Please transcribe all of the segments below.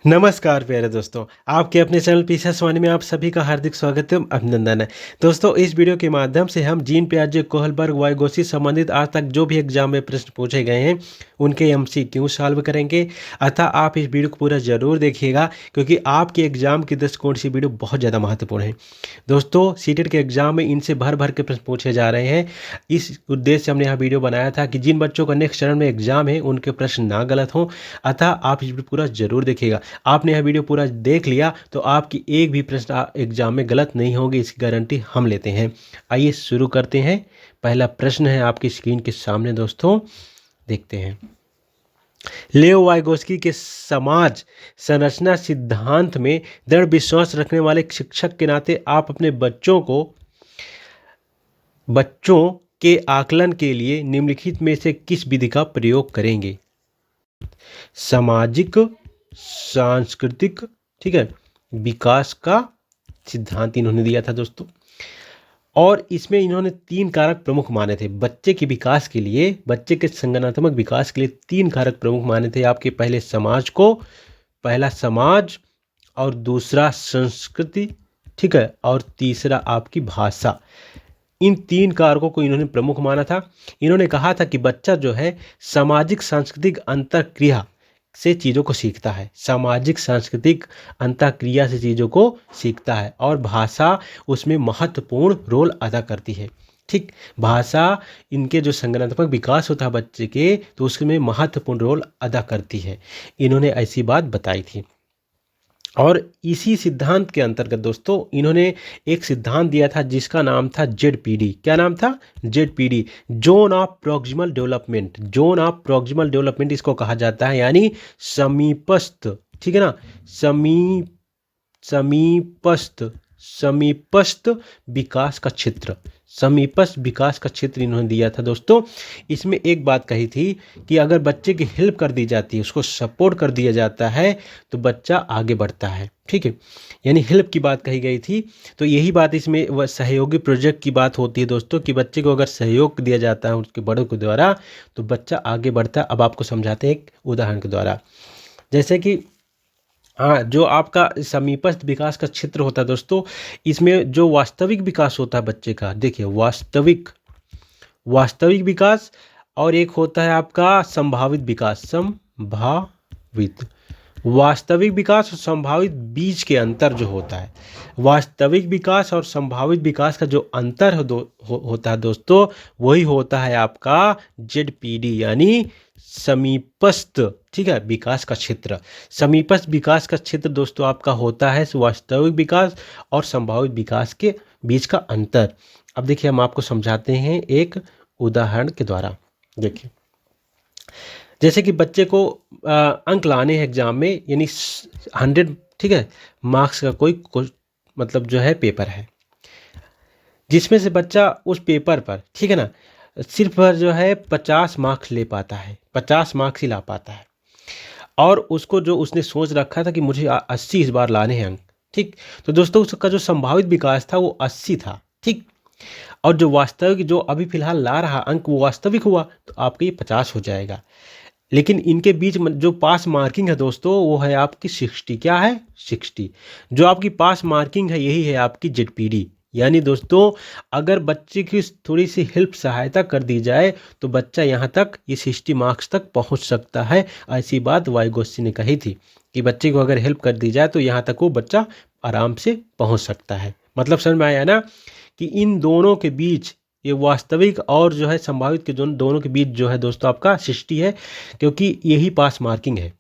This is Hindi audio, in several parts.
नमस्कार प्यारे दोस्तों, आपके अपने चैनल पीछा स्वानी में आप सभी का हार्दिक स्वागत एवं अभिनंदन है। दोस्तों, इस वीडियो के माध्यम से हम जीन पियाजे, कोहलबर्ग, वाइगोत्स्की संबंधित आज तक जो भी एग्जाम में प्रश्न पूछे गए हैं उनके एमसीक्यू सॉल्व करेंगे। अतः आप इस वीडियो को पूरा जरूर देखिएगा क्योंकि आपके एग्जाम के दृष्टिकोण से वीडियो बहुत ज़्यादा महत्वपूर्ण है। दोस्तों, सीटेट के एग्जाम में इनसे भर भर के प्रश्न पूछे जा रहे हैं। इस उद्देश्य से हमने यह वीडियो बनाया था कि जिन बच्चों का नेक्स्ट चरण में एग्जाम है उनके प्रश्न ना गलत हों। अतः आप इस वीडियो पूरा जरूर देखिएगा। आपने यह वीडियो पूरा देख लिया तो आपकी एक भी प्रश्न एग्जाम में गलत नहीं होगी, इसकी गारंटी हम लेते हैं। आइए शुरू करते हैं। पहला प्रश्न है आपकी स्क्रीन के सामने दोस्तों, देखते हैं। लेओ वाइगोत्स्की के समाज संरचना सिद्धांत में दृढ़ विश्वास रखने वाले एक शिक्षक के नाते आप अपने बच्चों के आकलन के लिए निम्नलिखित में से किस विधि का प्रयोग करेंगे? सामाजिक सांस्कृतिक, ठीक है, विकास का सिद्धांत इन्होंने दिया था दोस्तों। और इसमें इन्होंने 3 कारक प्रमुख माने थे बच्चे के विकास के लिए, बच्चे के संज्ञानात्मक विकास के लिए 3 कारक प्रमुख माने थे आपके। पहला समाज और दूसरा संस्कृति, ठीक है, और तीसरा आपकी भाषा। इन 3 कारकों को इन्होंने प्रमुख माना था। इन्होंने कहा था कि बच्चा जो है सामाजिक सांस्कृतिक अंतरक्रिया से चीज़ों को सीखता है, सामाजिक सांस्कृतिक अंतःक्रिया से चीज़ों को सीखता है, और भाषा उसमें महत्वपूर्ण रोल अदा करती है। ठीक, भाषा इनके जो संज्ञानात्मक विकास होता है बच्चे के, तो उसमें महत्वपूर्ण रोल अदा करती है। इन्होंने ऐसी बात बताई थी। और इसी सिद्धांत के अंतर्गत दोस्तों इन्होंने एक सिद्धांत दिया था जिसका नाम था जेडपीडी। क्या नाम था? ZPD, zone of proximal development. Zone of proximal development इसको कहा जाता है, यानी समीपस्थ, ठीक है ना, समीपस्थ विकास का क्षेत्र। समीपस्थ विकास का क्षेत्र इन्होंने दिया था दोस्तों। इसमें एक बात कही थी कि अगर बच्चे की हेल्प कर दी जाती है, उसको सपोर्ट कर दिया जाता है, तो बच्चा आगे बढ़ता है। ठीक है, यानी हेल्प की बात कही गई थी। तो यही बात इसमें वह सहयोगी प्रोजेक्ट की बात होती है दोस्तों, कि बच्चे को अगर सहयोग दिया जाता है उसके बड़ों के द्वारा तो बच्चा आगे बढ़ता है। अब आपको समझाते हैं एक उदाहरण के द्वारा। जैसे कि हाँ, जो आपका समीपस्थ विकास का क्षेत्र होता है दोस्तों, इसमें जो वास्तविक विकास होता है बच्चे का, देखिए वास्तविक विकास, और एक होता है आपका संभावित विकास। वास्तविक विकास और संभावित बीच के अंतर जो होता है, वास्तविक विकास और संभावित विकास का जो अंतर होता है दोस्तों, वही होता है आपका जेडपीडी, यानी समीपस्थ, ठीक है, विकास का क्षेत्र। समीपस्थ विकास का क्षेत्र दोस्तों आपका होता है वास्तविक विकास और संभावित विकास के बीच का अंतर। अब देखिए हम आपको समझाते हैं एक उदाहरण के द्वारा। देखिए, जैसे कि बच्चे को अंक लाने हैं एग्जाम में, यानी 100, ठीक है, मार्क्स का कोई मतलब जो है पेपर है, जिसमें से बच्चा उस पेपर पर, ठीक है ना, सिर्फ जो है 50 मार्क्स ले पाता है, 50 मार्क्स ही ला पाता है। और उसको जो उसने सोच रखा था कि मुझे 80 इस बार लाने हैं अंक, ठीक, तो दोस्तों उसका जो संभावित विकास था वो 80 था, ठीक, और जो वास्तविक जो अभी फिलहाल ला रहा अंक वो वास्तविक हुआ, तो आपका ये 50 हो जाएगा। लेकिन इनके बीच जो पास मार्किंग है दोस्तों वो है आपकी 60। क्या है? 60। जो आपकी पास मार्किंग है यही है आपकी जेडपीडी। यानी दोस्तों अगर बच्चे की थोड़ी सी हेल्प सहायता कर दी जाए तो बच्चा यहाँ तक ये 60 मार्क्स तक पहुँच सकता है। ऐसी बात वाइगोत्स्की ने कही थी कि बच्चे को अगर हेल्प कर दी जाए तो यहाँ तक वो बच्चा आराम से पहुँच सकता है। मतलब समझ में आया ना कि इन दोनों के बीच, ये वास्तविक और जो है संभावित के दोनों के बीच जो है दोस्तों आपका 60 है, क्योंकि यही पास मार्किंग है।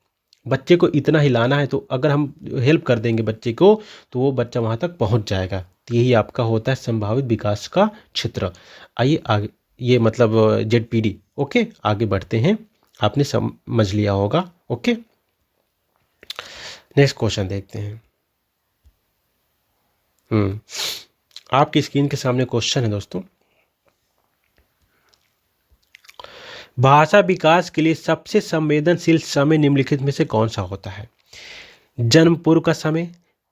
बच्चे को इतना ही लाना है, तो अगर हम हेल्प कर देंगे बच्चे को तो वो बच्चा वहाँ तक पहुँच जाएगा। तो यही आपका होता है संभावित विकास का क्षेत्र। आइए आगे, ये मतलब जेडपीडी। ओके, आगे बढ़ते हैं, आपने समझ लिया होगा। ओके, नेक्स्ट क्वेश्चन देखते हैं। आपकी स्क्रीन के सामने क्वेश्चन है दोस्तों, भाषा विकास के लिए सबसे संवेदनशील समय निम्नलिखित में से कौन सा होता है? जन्म पूर्व का समय,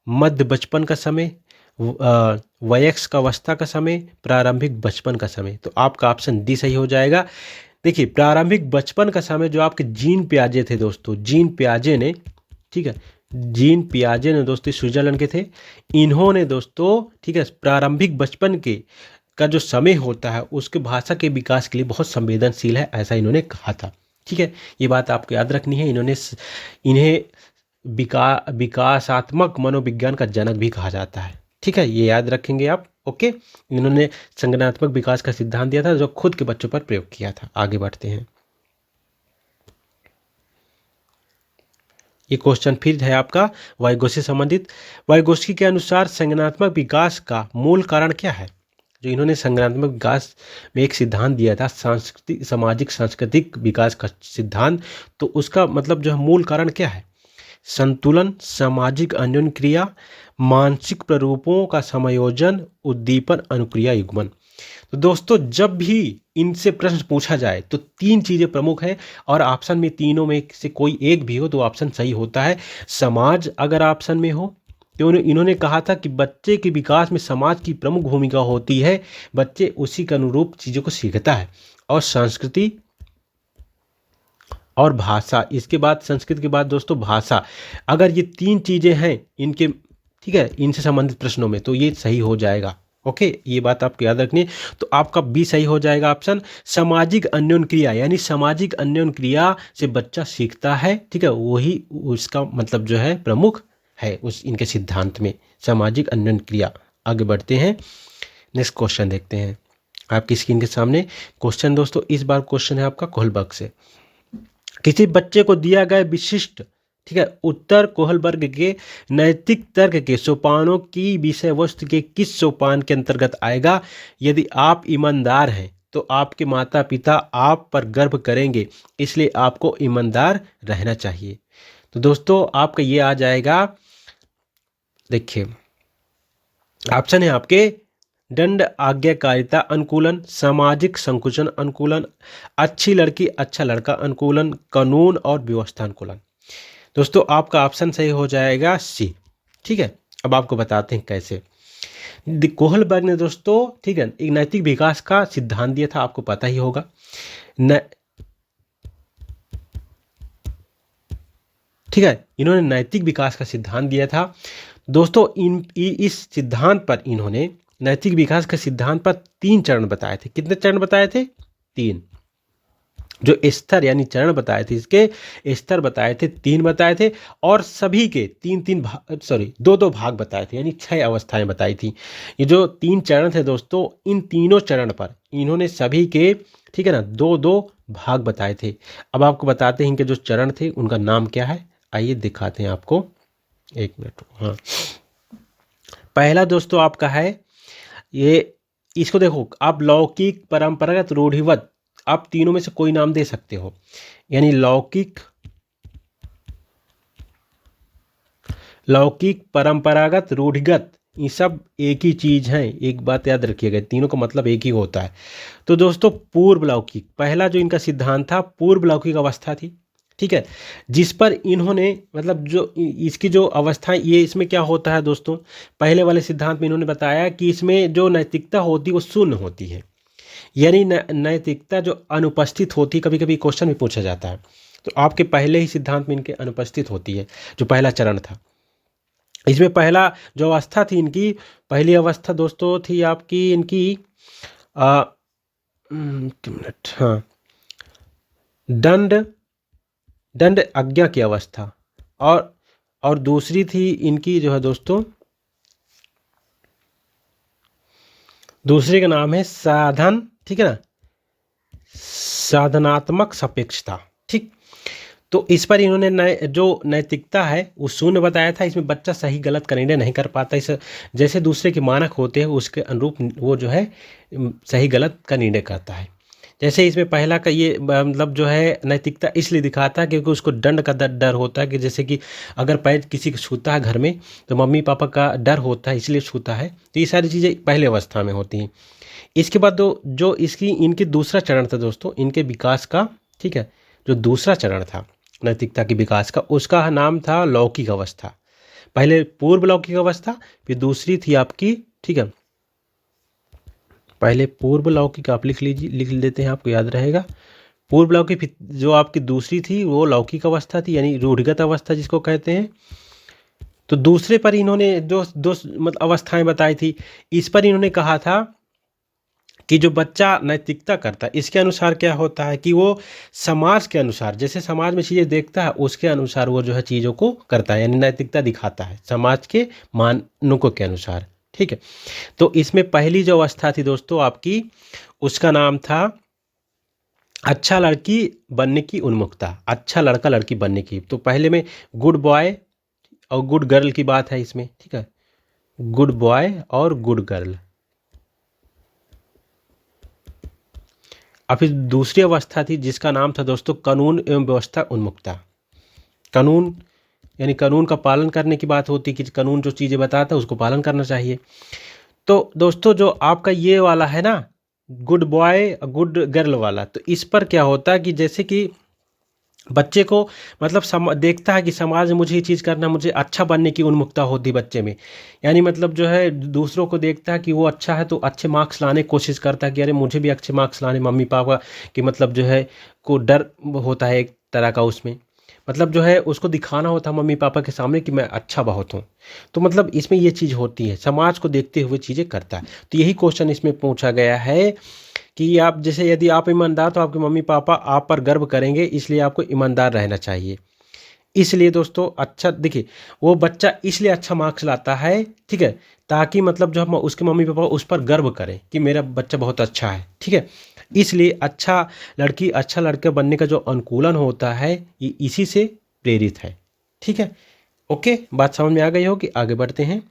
मध्य बचपन का समय, वयस्क अवस्था का समय, प्रारंभिक बचपन का समय। तो आपका ऑप्शन डी सही हो जाएगा। देखिए, प्रारंभिक बचपन का समय जो आपके जीन पियाजे थे दोस्तों, जीन पियाजे ने, ठीक है, जीन पियाजे ने दोस्तों स्विट्जरलैंड के थे। इन्होंने दोस्तों ठीक है प्रारंभिक बचपन के का जो समय होता है उसके भाषा के विकास के लिए बहुत संवेदनशील है, ऐसा इन्होंने कहा था। ठीक है, ये बात आपको याद रखनी है। इन्हें विकासात्मक मनोविज्ञान का जनक भी कहा जाता है। ठीक है, ये याद रखेंगे आप। ओके, इन्होंने संज्ञानात्मक विकास का सिद्धांत दिया था जो खुद के बच्चों पर प्रयोग किया था। आगे बढ़ते हैं। ये क्वेश्चन फिर है आपका वाइगोत्स्की से संबंधित। वाइगोत्स्की के अनुसार संज्ञानात्मक विकास का मूल कारण क्या है? जो इन्होंने संज्ञानात्मक विकास में एक सिद्धांत दिया था, सामाजिक सांस्कृतिक विकास का सिद्धांत, तो उसका मतलब जो है मूल कारण क्या है? संतुलन, सामाजिक अन्योन्य क्रिया, मानसिक प्ररूपों का समायोजन, उद्दीपन, अनुक्रिया, युग्मन। तो दोस्तों जब भी इनसे प्रश्न पूछा जाए तो तीन चीजें प्रमुख है और ऑप्शन में तीनों में से कोई एक भी हो तो ऑप्शन सही होता है। समाज अगर ऑप्शन में हो तो इन्होंने कहा था कि बच्चे के विकास में समाज की प्रमुख भूमिका होती है, बच्चे उसी के अनुरूप चीज़ों को सीखता है। और संस्कृति और भाषा, इसके बाद संस्कृत के बाद दोस्तों भाषा, अगर ये तीन चीज़ें हैं इनके, ठीक है, इनसे संबंधित प्रश्नों में तो ये सही हो जाएगा। ओके, ये बात आपको याद रखनी है। तो आपका बी सही हो जाएगा ऑप्शन। सामाजिक अन्योन्य क्रिया, यानी सामाजिक अन्योन्य क्रिया से बच्चा सीखता है। ठीक है, वही उसका मतलब जो है प्रमुख है उस इनके सिद्धांत में, सामाजिक अन्योन्य क्रिया। आगे बढ़ते हैं, नेक्स्ट क्वेश्चन देखते हैं आपकी स्क्रीन के सामने। क्वेश्चन दोस्तों इस बार क्वेश्चन है आपका कोहलबर्ग से। किसी बच्चे को दिया गया विशिष्ट, ठीक है, उत्तर कोहलबर्ग के नैतिक तर्क के सोपानों की विषय वस्तु के किस सोपान के अंतर्गत आएगा? यदि आप ईमानदार हैं तो आपके माता पिता आप पर गर्व करेंगे, इसलिए आपको ईमानदार रहना चाहिए। तो दोस्तों आपका ये आ जाएगा, देखिए ऑप्शन है आपके दंड आज्ञाकारिता अनुकूलन, सामाजिक संकुचन अनुकूलन, अच्छी लड़की अच्छा लड़का अनुकूलन, कानून और व्यवस्था अनुकूलन। दोस्तों आपका ऑप्शन सही हो जाएगा सी। ठीक है, अब आपको बताते हैं कैसे। कोहलबर्ग ने दोस्तों, ठीक है, एक नैतिक विकास का सिद्धांत दिया था, आपको पता ही होगा। ठीक है, इन्होंने नैतिक विकास का सिद्धांत दिया था दोस्तों। इस सिद्धांत पर इन्होंने नैतिक विकास के सिद्धांत पर 3 चरण बताए थे। कितने चरण बताए थे? 3। जो स्तर यानी चरण बताए थे, इसके स्तर बताए थे 3 बताए थे, और सभी के 3-3 भाग, सॉरी 2-2 भाग बताए थे, यानी 6 अवस्थाएं बताई थी। ये जो 3 चरण थे दोस्तों, इन तीनों चरण पर इन्होंने सभी के, ठीक है ना, 2-2 भाग बताए थे। अब आपको बताते हैं इनके जो चरण थे उनका नाम क्या है, आइए दिखाते हैं आपको, 1 मिनट। हाँ, पहला दोस्तों आपका है ये, इसको देखो आप, लौकिक, परंपरागत, रूढ़िवत, आप तीनों में से कोई नाम दे सकते हो। यानी लौकिक, परंपरागत, रूढ़िगत, ये सब एक ही चीज है। एक बात याद रखिएगा, तीनों का मतलब एक ही होता है। तो दोस्तों पूर्व लौकिक, पहला जो इनका सिद्धांत था पूर्व लौकिक अवस्था थी। ठीक है, जिस पर इन्होंने मतलब जो इसकी जो अवस्था, ये इसमें क्या होता है दोस्तों, पहले वाले सिद्धांत में इन्होंने बताया कि इसमें जो नैतिकता होती है वो शून्य होती है, यानी नैतिकता जो अनुपस्थित होती है, कभी कभी क्वेश्चन भी पूछा जाता है, तो आपके पहले ही सिद्धांत में इनके अनुपस्थित होती है, जो पहला चरण था। इसमें पहला जो अवस्था थी इनकी, पहली अवस्था दोस्तों थी आपकी इनकी मिनट, हाँ, दंड आज्ञा की अवस्था, और दूसरी थी इनकी जो है दोस्तों, दूसरे का नाम है साधन, ठीक है ना, साधनात्मक सापेक्षता। ठीक, तो इस पर इन्होंने जो नैतिकता है वो शून्य बताया था। इसमें बच्चा सही गलत का निर्णय नहीं कर पाता, इस जैसे दूसरे के मानक होते हैं उसके अनुरूप वो जो है सही गलत का निर्णय करता है। जैसे इसमें पहला का ये मतलब जो है नैतिकता इसलिए दिखाता है क्योंकि उसको दंड का डर होता है, कि जैसे कि अगर पैर किसी को छूता है घर में तो मम्मी पापा का डर होता है इसलिए छूता है। तो ये सारी चीज़ें पहले अवस्था में होती हैं। इसके बाद जो इसकी इनकी दूसरा चरण था दोस्तों इनके विकास का, ठीक है, जो दूसरा चरण था नैतिकता के विकास का, उसका नाम था लौकिक अवस्था। पहले पूर्व लौकिक अवस्था, फिर दूसरी थी आपकी, ठीक है, पहले पूर्व लौकिक आप लिख लेते हैं, आपको याद रहेगा। पूर्व लौकिक जो आपकी दूसरी थी वो लौकिक अवस्था थी, यानी रूढ़िगत अवस्था जिसको कहते हैं। तो दूसरे पर इन्होंने जो दो मतलब अवस्थाएं बताई थी, इस पर इन्होंने कहा था कि जो बच्चा नैतिकता करता है, इसके अनुसार क्या होता है कि वो समाज के अनुसार, जैसे समाज में चीज़ें देखता है उसके अनुसार वो जो है चीज़ों को करता है, यानी नैतिकता दिखाता है समाज के मानकों के अनुसार। ठीक है, तो इसमें पहली जो अवस्था थी दोस्तों आपकी, उसका नाम था अच्छा लड़की बनने की उन्मुखता, अच्छा लड़का लड़की बनने की। तो पहले में गुड बॉय और गुड गर्ल की बात है इसमें, ठीक है, गुड बॉय और गुड गर्ल। और फिर दूसरी अवस्था थी जिसका नाम था दोस्तों कानून एवं व्यवस्था उन्मुखता। कानून यानी कानून का पालन करने की बात होती कि कानून जो चीज़ें बताता है उसको पालन करना चाहिए। तो दोस्तों जो आपका ये वाला है ना, गुड बॉय गुड गर्ल वाला, तो इस पर क्या होता है कि जैसे कि बच्चे को मतलब देखता है कि समाज में मुझे ये चीज़ करना, मुझे अच्छा बनने की उन्मुखता होती है बच्चे में। यानी मतलब जो है दूसरों को देखता है कि वो अच्छा है तो अच्छे मार्क्स लाने की कोशिश करता है कि अरे मुझे भी अच्छे मार्क्स लाने, मम्मी पापा की मतलब जो है को डर होता है एक तरह का उसमें, मतलब जो है उसको दिखाना होता है मम्मी पापा के सामने कि मैं अच्छा बहुत हूँ। तो मतलब इसमें ये चीज़ होती है, समाज को देखते हुए चीज़ें करता है। तो यही क्वेश्चन इसमें पूछा गया है कि आप जैसे यदि आप ईमानदार तो आपके मम्मी पापा आप पर गर्व करेंगे, इसलिए आपको ईमानदार रहना चाहिए। इसलिए दोस्तों अच्छा देखिए, वो बच्चा इसलिए अच्छा मार्क्स लाता है, ठीक है, ताकि मतलब जो हम उसके मम्मी पापा उस पर गर्व करें कि मेरा बच्चा बहुत अच्छा है। ठीक है, इसलिए अच्छा लड़की अच्छा लड़का बनने का जो अनुकूलन होता है ये इसी से प्रेरित है। ठीक है, ओके, बात समझ में आ गई होगी, आगे बढ़ते हैं।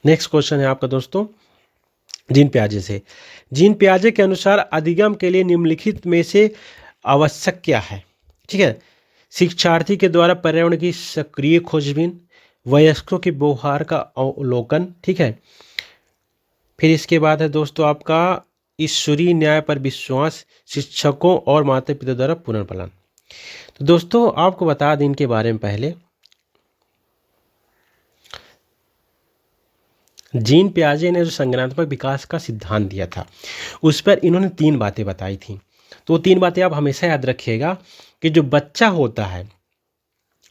नेक्स्ट क्वेश्चन है आपका दोस्तों जीन पियाजे से। जीन पियाजे के अनुसार अधिगम के लिए निम्नलिखित में से आवश्यक क्या है? ठीक है, शिक्षार्थी के द्वारा पर्यावरण की सक्रिय खोजबीन, वयस्कों के व्यवहार का अवलोकन, ठीक है, फिर इसके बाद है दोस्तों आपका ईश्वरीय न्याय पर विश्वास, शिक्षकों और माता पिता द्वारा पुनर्पालन। तो दोस्तों आपको बता दें इनके बारे में पहले, जीन पियाजे ने जो संज्ञानात्मक विकास का सिद्धांत दिया था उस पर इन्होंने 3 बातें बताई थी। तो 3 बातें आप हमेशा याद रखिएगा कि जो बच्चा होता है,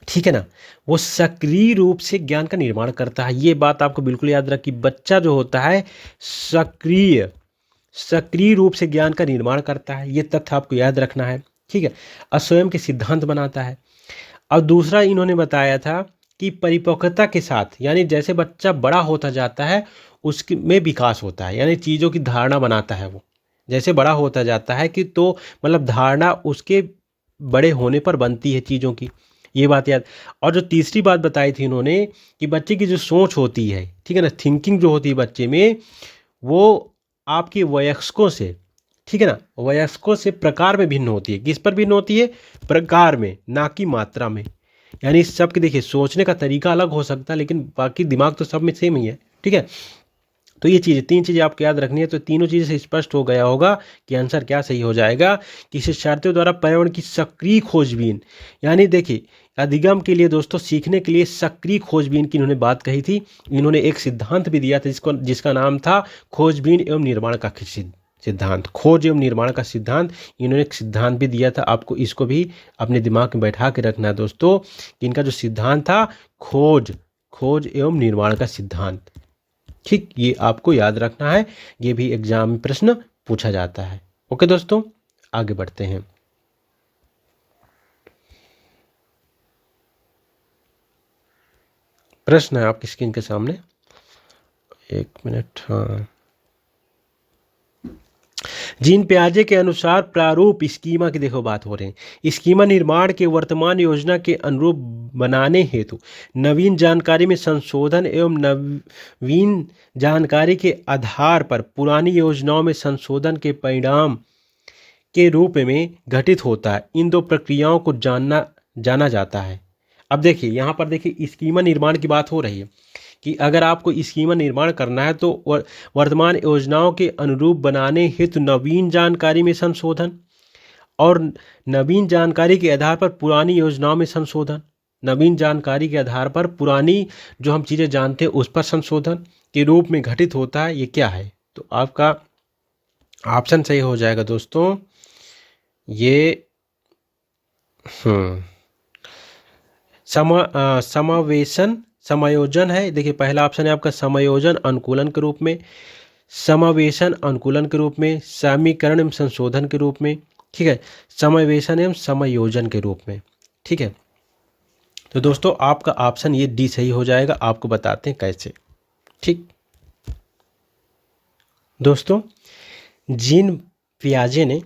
ठीक है ना, वो सक्रिय रूप से ज्ञान का निर्माण करता है। ये बात आपको बिल्कुल याद रखिए, बच्चा जो होता है सक्रिय रूप से ज्ञान का निर्माण करता है, ये तथ्य आपको याद रखना है। ठीक है, और स्वयं के सिद्धांत बनाता है। और दूसरा इन्होंने बताया था कि परिपक्वता के साथ, यानी जैसे बच्चा बड़ा होता जाता है उसके में विकास होता है, यानी चीज़ों की धारणा बनाता है वो, जैसे बड़ा होता जाता है कि तो मतलब धारणा उसके बड़े होने पर बनती है चीज़ों की, ये बात याद। और जो तीसरी बात बताई थी इन्होंने कि बच्चे की जो सोच होती है, ठीक है ना, थिंकिंग जो होती है बच्चे में, वो आपके वयस्कों से, ठीक है ना, वयस्कों से प्रकार में भिन्न होती है। किस पर भिन्न होती है? प्रकार में, ना कि मात्रा में। यानी सब के देखिए सोचने का तरीका अलग हो सकता है लेकिन बाकी दिमाग तो सब में सेम ही है। ठीक है, तो ये चीज़ें 3 चीज़ें आपको याद रखनी है। तो तीनों चीज़ें से स्पष्ट हो गया होगा कि आंसर क्या सही हो जाएगा कि शिक्षार्थियों द्वारा पर्यावरण की सक्रिय खोजबीन, यानी देखिए अधिगम के लिए दोस्तों सीखने के लिए सक्रिय खोजबीन की इन्होंने बात कही थी। इन्होंने एक सिद्धांत भी दिया था जिसका नाम था खोजबीन एवं निर्माण का सिद्धांत, खोज एवं निर्माण का सिद्धांत। इन्होंने एक सिद्धांत भी दिया था, आपको इसको भी अपने दिमाग में बैठा के रखना है दोस्तों कि इनका जो सिद्धांत था खोज एवं निर्माण का सिद्धांत। ठीक, ये आपको याद रखना है, ये भी एग्जाम में प्रश्न पूछा जाता है। ओके दोस्तों, आगे बढ़ते हैं। प्रश्न है आपकी स्क्रीन के सामने, 1 मिनट। हाँ, जीन पियाजे के अनुसार प्रारूप स्कीमा की देखो बात हो रही है, स्कीमा निर्माण के वर्तमान योजना के अनुरूप बनाने हेतु नवीन जानकारी में संशोधन एवं नवीन जानकारी के आधार पर पुरानी योजनाओं में संशोधन के परिणाम के रूप में घटित होता है। इन दो प्रक्रियाओं को जाना जाता है। अब देखिए यहाँ पर देखिए स्कीमा निर्माण की बात हो रही है कि अगर आपको स्कीमा निर्माण करना है तो वर्तमान योजनाओं के अनुरूप बनाने हेतु नवीन जानकारी में संशोधन और नवीन जानकारी के आधार पर पुरानी योजनाओं में संशोधन, नवीन जानकारी के आधार पर पुरानी जो हम चीज़ें जानते हैं उस पर संशोधन के रूप में घटित होता है। ये क्या है? तो आपका ऑप्शन सही हो जाएगा दोस्तों, ये समावेशन समायोजन है। देखिए पहला ऑप्शन है आपका समायोजन अनुकूलन के रूप में, समावेशन अनुकूलन के रूप में, समीकरण एवं संशोधन के रूप में, ठीक है, समावेशन एवं समायोजन के रूप में, ठीक है। तो दोस्तों आपका ऑप्शन ये डी सही हो जाएगा। आपको बताते हैं कैसे, ठीक। दोस्तों जीन पियाजे ने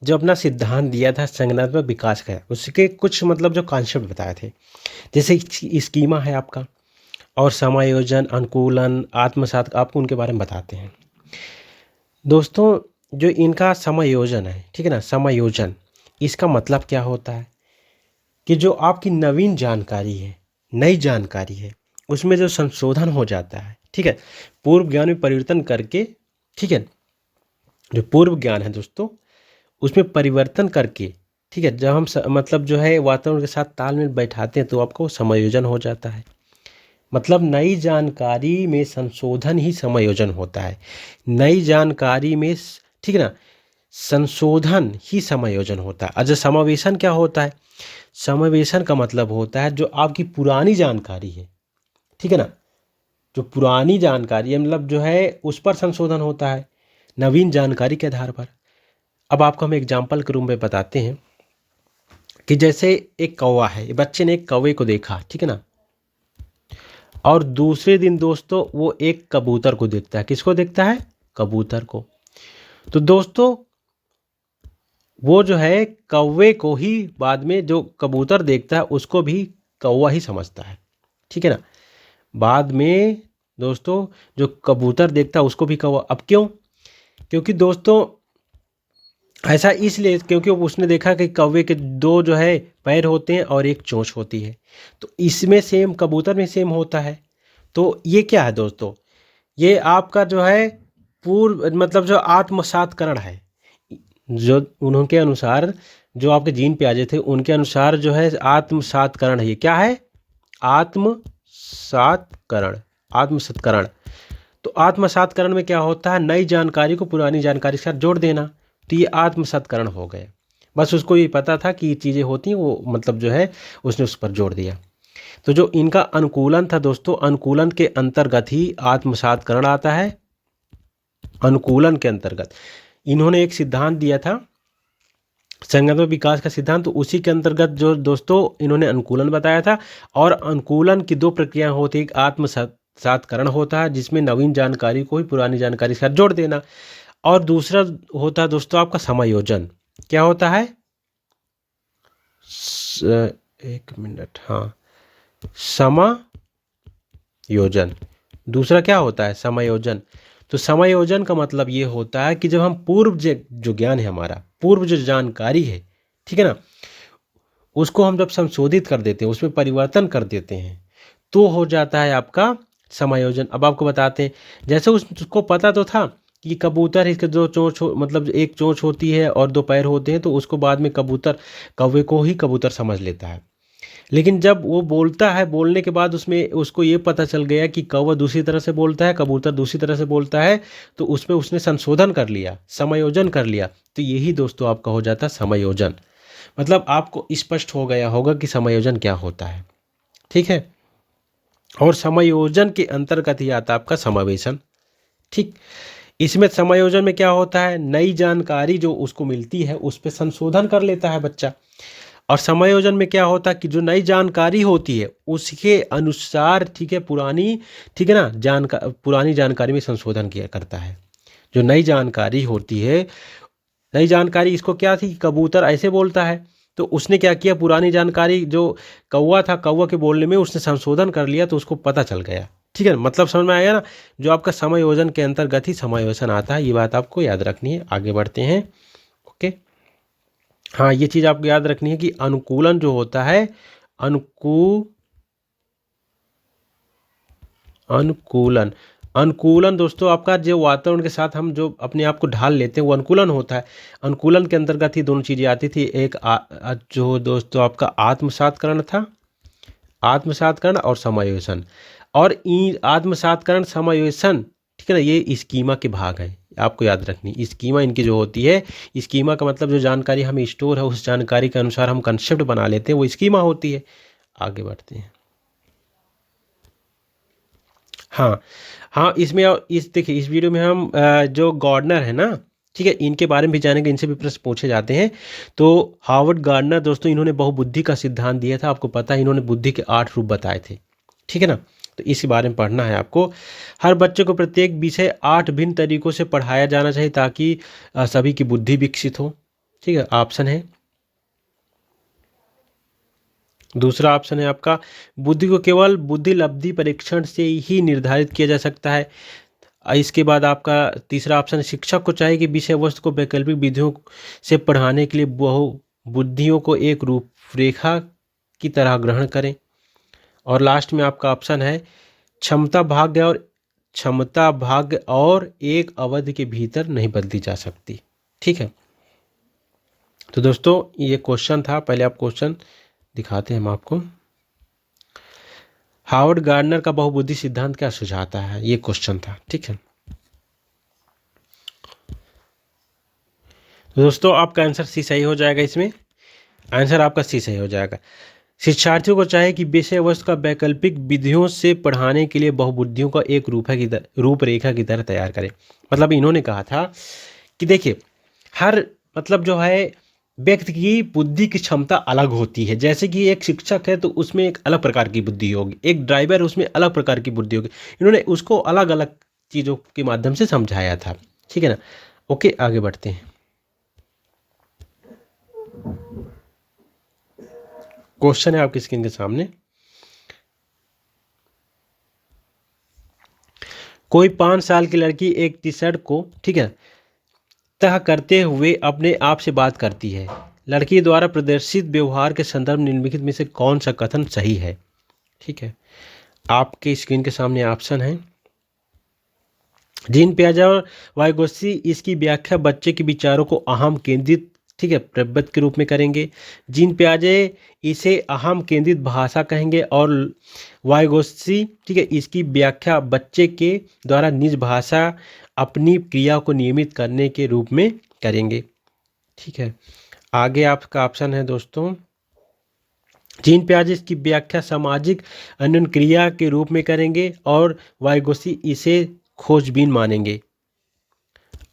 जो अपना सिद्धांत दिया था संज्ञानात्मक विकास का, उसके कुछ मतलब जो कॉन्सेप्ट बताए थे, जैसे स्कीमा है आपका, और समायोजन, अनुकूलन, आत्मसात, आपको उनके बारे में बताते हैं। दोस्तों जो इनका समायोजन है, ठीक है ना, समायोजन, इसका मतलब क्या होता है कि जो आपकी नवीन जानकारी है, नई जानकारी है, उसमें जो संशोधन हो जाता है, ठीक है, पूर्व ज्ञान में परिवर्तन करके, ठीक है, जो पूर्व ज्ञान है दोस्तों उसमें परिवर्तन करके, ठीक है, जब हम मतलब जो है वातावरण के साथ तालमेल बैठाते हैं तो आपको समायोजन हो जाता है। मतलब नई जानकारी में संशोधन ही समायोजन होता है। नई जानकारी में, ठीक है ना, संशोधन ही समायोजन होता है। अच्छा समावेशन क्या होता है? समावेशन का मतलब होता है जो आपकी पुरानी जानकारी है, ठीक है ना, जो पुरानी जानकारी है मतलब जो है उस पर संशोधन होता है नवीन जानकारी के आधार पर। अब आपको हम एग्जाम्पल के रूप में बताते हैं कि जैसे एक कौवा है, बच्चे ने एक कौवे को देखा, ठीक है ना, और दूसरे दिन दोस्तों वो एक कबूतर को देखता है। किसको देखता है? कबूतर को। तो दोस्तों वो जो है कौवे को ही बाद में जो कबूतर देखता है उसको भी कौवा ही समझता है, ठीक है ना। बाद में दोस्तों जो कबूतर देखता है उसको भी कौवा। अब क्यों? क्योंकि दोस्तों ऐसा इसलिए क्योंकि उसने देखा कि कौवे के दो जो है पैर होते हैं और एक चोंच होती है, तो इसमें सेम कबूतर में सेम होता है। तो ये क्या है दोस्तों? ये आपका जो है पूर्व मतलब जो आत्मसातकरण है, जो उनके अनुसार जो आपके जीन पियाजे थे उनके अनुसार जो है आत्मसातकरण है। ये क्या है? आत्मसातकरण। आत्मसातकरण। तो आत्मसातकरण में क्या होता है? नई जानकारी को पुरानी जानकारी के साथ जोड़ देना। तो ये आत्मसातकरण हो गए। बस उसको ये पता था कि ये चीज़ें होती हैं, वो मतलब जो है उसने उस पर जोड़ दिया। तो जो इनका अनुकूलन था दोस्तों, अनुकूलन के अंतर्गत ही आत्मसातकरण आता है। अनुकूलन के अंतर्गत इन्होंने एक सिद्धांत दिया था संज्ञानात्मक विकास का सिद्धांत, तो उसी के अंतर्गत जो दोस्तों इन्होंने अनुकूलन बताया था। और अनुकूलन की दो प्रक्रिया होती है, एक आत्मसातकरण होता है जिसमें नवीन जानकारी को ही पुरानी जानकारी के साथ जोड़ देना, और दूसरा होता है दोस्तों आपका समायोजन। क्या होता है? एक मिनट, हाँ, समायोजन। दूसरा क्या होता है? समायोजन। तो समायोजन का मतलब ये होता है कि जब हम पूर्व जो ज्ञान है हमारा, पूर्व जो जानकारी है, ठीक है ना, उसको हम जब संशोधित कर देते हैं, उसमें परिवर्तन कर देते हैं, तो हो जाता है आपका समायोजन। अब आपको बताते हैं, जैसे उसको पता तो था कि कबूतर इसके दो चोंच मतलब एक चोंच होती है और दो पैर होते हैं, तो उसको बाद में कौवे को ही कबूतर समझ लेता है। लेकिन जब वो बोलता है, बोलने के बाद उसमें उसको ये पता चल गया कि कौवा दूसरी तरह से बोलता है, कबूतर दूसरी तरह से बोलता है, तो उसमें उसने संशोधन कर लिया, समायोजन कर लिया। तो यही दोस्तों आपका हो जाता है समायोजन। मतलब आपको स्पष्ट हो गया होगा कि समायोजन क्या होता है, ठीक है। और समायोजन के अंतर्गत ही आता है आपका समावेशन, ठीक। इसमें समायोजन में क्या होता है? नई जानकारी जो उसको मिलती है उस पर संशोधन कर लेता है बच्चा। और समायोजन में क्या होता है कि जो नई जानकारी होती है उसके अनुसार, ठीक है, पुरानी, ठीक है ना, पुरानी जानकारी में संशोधन किया करता है। जो नई जानकारी होती है, नई जानकारी इसको क्या थी? कबूतर ऐसे बोलता है, तो उसने क्या किया? पुरानी जानकारी जो कौवा था, कौवा के बोलने में उसने संशोधन कर लिया, तो उसको पता चल गया, ठीक है। मतलब समझ में आया ना? जो आपका समायोजन के अंतर्गत ही समायोजन आता है, ये बात आपको याद रखनी है। आगे बढ़ते हैं, ओके। हाँ, ये चीज़ आपको याद रखनी है कि अनुकूलन जो होता है, अनुकूलन दोस्तों आपका जो वातावरण के साथ हम जो अपने आप को ढाल लेते हैं वो अनुकूलन होता है। अनुकूलन के अंतर्गत ही दोनों चीज़ें आती थी, एक जो दोस्तों आपका आत्मसातकरण था, आत्मसातकरण और समायोजन। और आत्मसातकरण, समायोजन, ठीक है ना, ये स्कीमा के भाग हैं, आपको याद रखनी। स्कीमा इनकी जो होती है, स्कीमा का मतलब जो जानकारी हमें स्टोर है उस जानकारी के अनुसार हम कंसेप्ट बना लेते हैं, वो स्कीमा होती है। आगे बढ़ते हैं। हाँ हाँ, इसमें देखिए इस वीडियो में हम जो गार्डनर है ना, ठीक है, इनके बारे में भी जानेंगे, इनसे भी प्रश्न पूछे जाते हैं। तो हार्वर्ड गार्डनर दोस्तों, इन्होंने बहुबुद्धि का सिद्धांत दिया था। आपको पता है, इन्होंने बुद्धि के 8 रूप बताए थे, ठीक है ना। तो इसी बारे में पढ़ना है आपको। हर बच्चे को प्रत्येक विषय 8 भिन्न तरीकों से पढ़ाया जाना चाहिए ताकि सभी की बुद्धि विकसित हो, ठीक है। ऑप्शन है, दूसरा ऑप्शन है आपका, बुद्धि को केवल बुद्धि लब्धि परीक्षण से ही निर्धारित किया जा सकता है। इसके बाद आपका तीसरा ऑप्शन है, शिक्षक को चाहिए कि विषय वस्तु को वैकल्पिक विधियों से पढ़ाने के लिए बहु बुद्धियों को एक रूपरेखा की तरह ग्रहण करें। और लास्ट में आपका ऑप्शन है, क्षमता भाग्य और एक अवधि के भीतर नहीं बदली जा सकती, ठीक है। तो दोस्तों ये क्वेश्चन था, पहले आप क्वेश्चन दिखाते हैं हम आपको। हार्वर्ड गार्डनर का बहुबुद्धि सिद्धांत क्या सुझाता है, ये क्वेश्चन था, ठीक है। तो दोस्तों आपका आंसर सी सही हो जाएगा। इसमें आंसर आपका सी सही हो जाएगा। शिक्षार्थियों को चाहे कि विषय वस्तु का वैकल्पिक विधियों से पढ़ाने के लिए बहुबुद्धियों का एक रूपरेखा की तरह तैयार करें। मतलब इन्होंने कहा था कि देखिए, हर मतलब जो है व्यक्ति की बुद्धि की क्षमता अलग होती है। जैसे कि एक शिक्षक है तो उसमें एक अलग प्रकार की बुद्धि होगी, एक ड्राइवर उसमें अलग प्रकार की बुद्धि होगी। इन्होंने उसको अलग अलग चीज़ों के माध्यम से समझाया था, ठीक है ना। ओके, आगे बढ़ते हैं। क्वेश्चन है आपकी स्क्रीन के सामने। कोई 5 साल की लड़की एक टी शर्ट को, ठीक है, तह करते हुए अपने आप से बात करती है। लड़की द्वारा प्रदर्शित व्यवहार के संदर्भ निम्नलिखित में से कौन सा कथन सही है, ठीक है। आपके स्क्रीन के सामने ऑप्शन है। जीन पियाजे और वाइगोत्स्की इसकी व्याख्या बच्चे के विचारों को अहम केंद्रित, ठीक है, प्रबंध के रूप में करेंगे। जीन पियाजे इसे अहम केंद्रित भाषा कहेंगे और वाइगोत्स्की, ठीक है, इसकी व्याख्या बच्चे के द्वारा निज भाषा अपनी क्रिया को नियमित करने के रूप में करेंगे, ठीक है। आगे आपका ऑप्शन है दोस्तों, जीन पियाजे इसकी व्याख्या सामाजिक अन्योन क्रिया के रूप में करेंगे और वाइगोत्स्की इसे खोजबीन मानेंगे।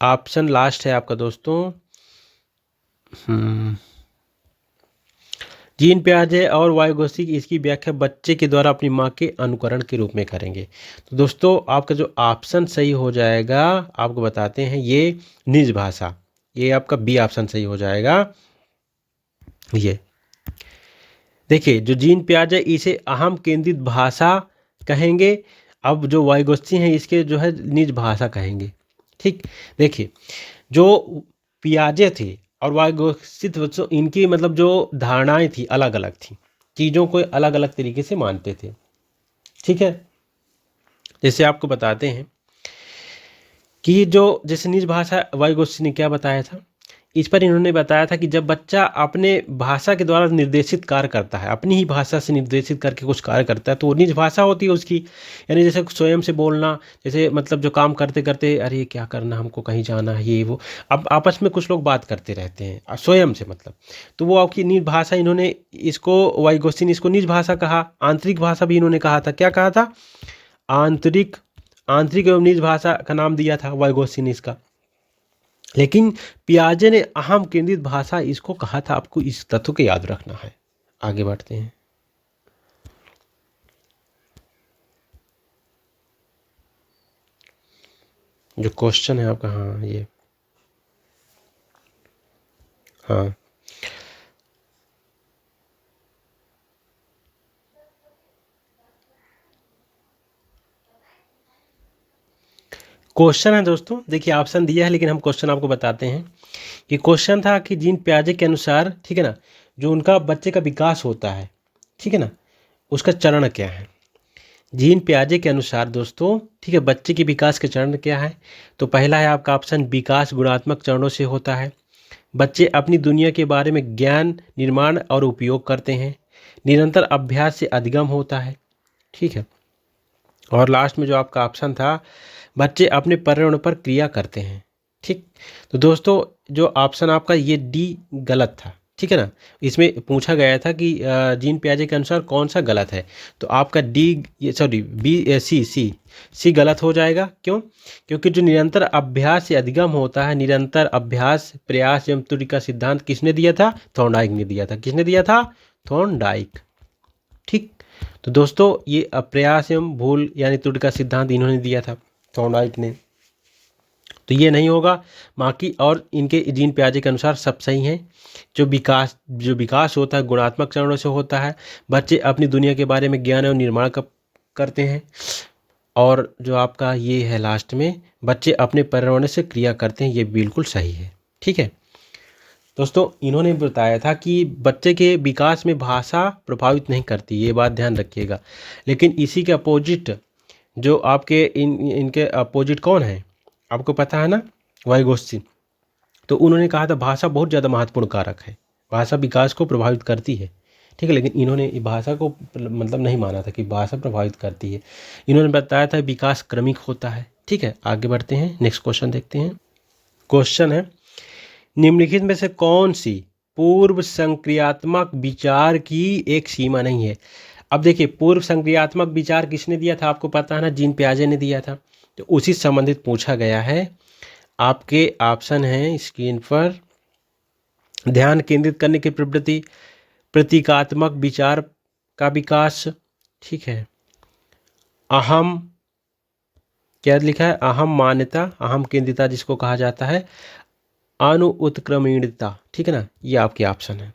ऑप्शन लास्ट है आपका दोस्तों, जीन पियाजे और वाइगोत्स्की इसकी व्याख्या बच्चे के द्वारा अपनी माँ के अनुकरण के रूप में करेंगे। तो दोस्तों आपका जो ऑप्शन सही हो जाएगा, आपको बताते हैं, ये निज भाषा, ये आपका बी ऑप्शन सही हो जाएगा। ये देखिए, जो जीन पियाजे इसे अहम केंद्रित भाषा कहेंगे, अब जो वाइगोत्स्की हैं इसके जो है निज भाषा कहेंगे, ठीक। देखिए, जो पियाजे थे और वाइगोत्स्की, इनकी मतलब जो धारणाएं थी अलग अलग थी, चीज़ों को अलग अलग तरीके से मानते थे, ठीक है। जैसे आपको बताते हैं कि जो जैसे निज भाषा वाइगोत्स्की ने क्या बताया था, इस पर इन्होंने बताया था कि जब बच्चा अपने भाषा के द्वारा निर्देशित कार्य करता है, अपनी ही भाषा से निर्देशित करके कुछ कार्य करता है, तो वो निज भाषा होती है उसकी। यानी जैसे स्वयं से बोलना, जैसे मतलब जो काम करते करते, अरे क्या करना, हमको कहीं जाना है, ये वो, अब आपस में कुछ लोग बात करते रहते हैं स्वयं से, मतलब तो वो आपकी निज भाषा, इन्होंने इसको वाइगोत्स्की ने इसको निज भाषा कहा। आंतरिक भाषा भी इन्होंने कहा था, क्या कहा था, आंतरिक एवं निज भाषा का नाम दिया था वाइगोत्स्की ने इसका। लेकिन पियाजे ने अहम केंद्रित भाषा इसको कहा था। आपको इस तथ्य को याद रखना है। आगे बढ़ते हैं। जो क्वेश्चन है आपका, हाँ ये, हाँ क्वेश्चन है दोस्तों, देखिए ऑप्शन दिया है लेकिन हम क्वेश्चन आपको बताते हैं कि क्वेश्चन था कि जीन पियाजे के अनुसार, ठीक है ना, जो उनका बच्चे का विकास होता है, ठीक है ना, उसका चरण क्या है। जीन पियाजे के अनुसार दोस्तों, ठीक है, बच्चे के विकास के चरण क्या है। तो पहला है आपका ऑप्शन, विकास गुणात्मक चरणों से होता है। बच्चे अपनी दुनिया के बारे में ज्ञान निर्माण और उपयोग करते हैं। निरंतर अभ्यास से अधिगम होता है, ठीक है। और लास्ट में जो आपका ऑप्शन था, बच्चे अपने पर्यावरण पर क्रिया करते हैं, ठीक। तो दोस्तों जो ऑप्शन आपका ये डी गलत था, ठीक है ना। इसमें पूछा गया था कि जीन पियाजे के अनुसार कौन सा गलत है, तो आपका सी गलत हो जाएगा। क्यों? क्योंकि जो निरंतर अभ्यास से अधिगम होता है, निरंतर अभ्यास प्रयास एवं त्रुटि का सिद्धांत किसने दिया था? थॉर्नडाइक ने दिया था। किसने दिया था? थॉर्नडाइक। ठीक, तो दोस्तों ये प्रयास एवं भूल यानी त्रुटि का सिद्धांत इन्होंने दिया था, थॉर्नडाइक ने। तो ये नहीं होगा। बाकी और इनके जीन पियाजे के अनुसार सब सही हैं। जो विकास होता है गुणात्मक चरणों से होता है। बच्चे अपनी दुनिया के बारे में ज्ञान एवं निर्माण करते हैं। और जो आपका ये है लास्ट में, बच्चे अपने पर्यावरण से क्रिया करते हैं, ये बिल्कुल सही है। ठीक है दोस्तों, इन्होंने बताया था कि बच्चे के विकास में भाषा प्रभावित नहीं करती, ये बात ध्यान रखिएगा। लेकिन इसी के अपोजिट जो आपके इनके अपोजिट कौन है आपको पता है ना? वाइगोत्स्की। तो उन्होंने कहा था भाषा बहुत ज़्यादा महत्वपूर्ण कारक है, भाषा विकास को प्रभावित करती है। ठीक है, लेकिन इन्होंने भाषा को मतलब नहीं माना था कि भाषा प्रभावित करती है। इन्होंने बताया था विकास क्रमिक होता है। ठीक है, आगे बढ़ते हैं, नेक्स्ट क्वेश्चन देखते हैं। क्वेश्चन है, निम्नलिखित में से कौन सी पूर्व संक्रियात्मक विचार की एक सीमा नहीं है? अब देखिए, पूर्व संक्रियात्मक विचार किसने दिया था आपको पता है ना? जीन पियाजे ने दिया था। तो उसी संबंधित पूछा गया है। आपके ऑप्शन हैं स्क्रीन पर। ध्यान केंद्रित करने की प्रवृत्ति, प्रतीकात्मक विचार का विकास, ठीक है, अहम, क्या लिखा है? अहम मान्यता, अहम केंद्रिता जिसको कहा जाता है, अनुत्क्रमणीयता। ठीक है ना, ये आपके ऑप्शन है।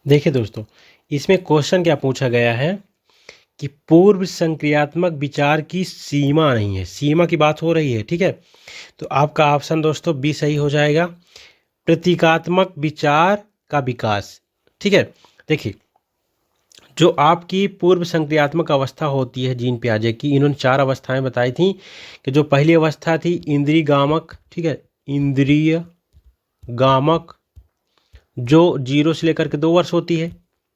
देखिए दोस्तों, इसमें क्वेश्चन क्या पूछा गया है कि पूर्व संक्रियात्मक विचार की सीमा नहीं है, सीमा की बात हो रही है। ठीक है, तो आपका ऑप्शन दोस्तों बी सही हो जाएगा, प्रतीकात्मक विचार का विकास। ठीक है, देखिए जो आपकी पूर्व संक्रियात्मक अवस्था होती है जीन पियाजे की, इन्होंने 4 अवस्थाएं बताई थी कि जो पहली अवस्था थी इंद्रिय गामक, ठीक है, इंद्रिय गामक, जो 0 से लेकर के 2 वर्ष होती है।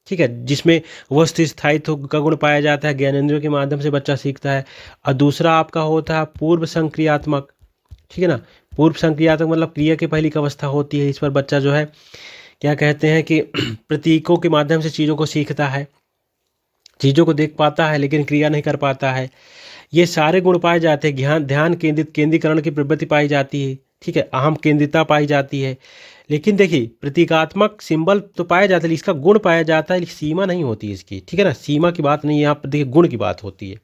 ठीक है, जिसमें वस्तु स्थायित्व का गुण पाया जाता है, ज्ञानेंद्रियों के माध्यम से बच्चा सीखता है। और दूसरा आपका होता है पूर्व संक्रियात्मक। ठीक है ना, पूर्व संक्रियात्मक मतलब क्रिया की पहली अवस्था होती है। इस पर बच्चा जो है क्या कहते हैं कि प्रतीकों के माध्यम से चीज़ों को सीखता है, चीज़ों को देख पाता है लेकिन क्रिया नहीं कर पाता है। ये सारे गुण पाए जाते हैं। ध्यान केंद्रीकरण की प्रवृत्ति पाई जाती है। ठीक है, अहम केंद्रिता पाई जाती है। लेकिन देखिए प्रतीकात्मक सिंबल तो पाया जाता है, इसका गुण पाया जाता है, लेकिन सीमा नहीं होती इसकी। ठीक है ना, सीमा की बात नहीं है यहाँ पर, देखिए गुण की बात होती है।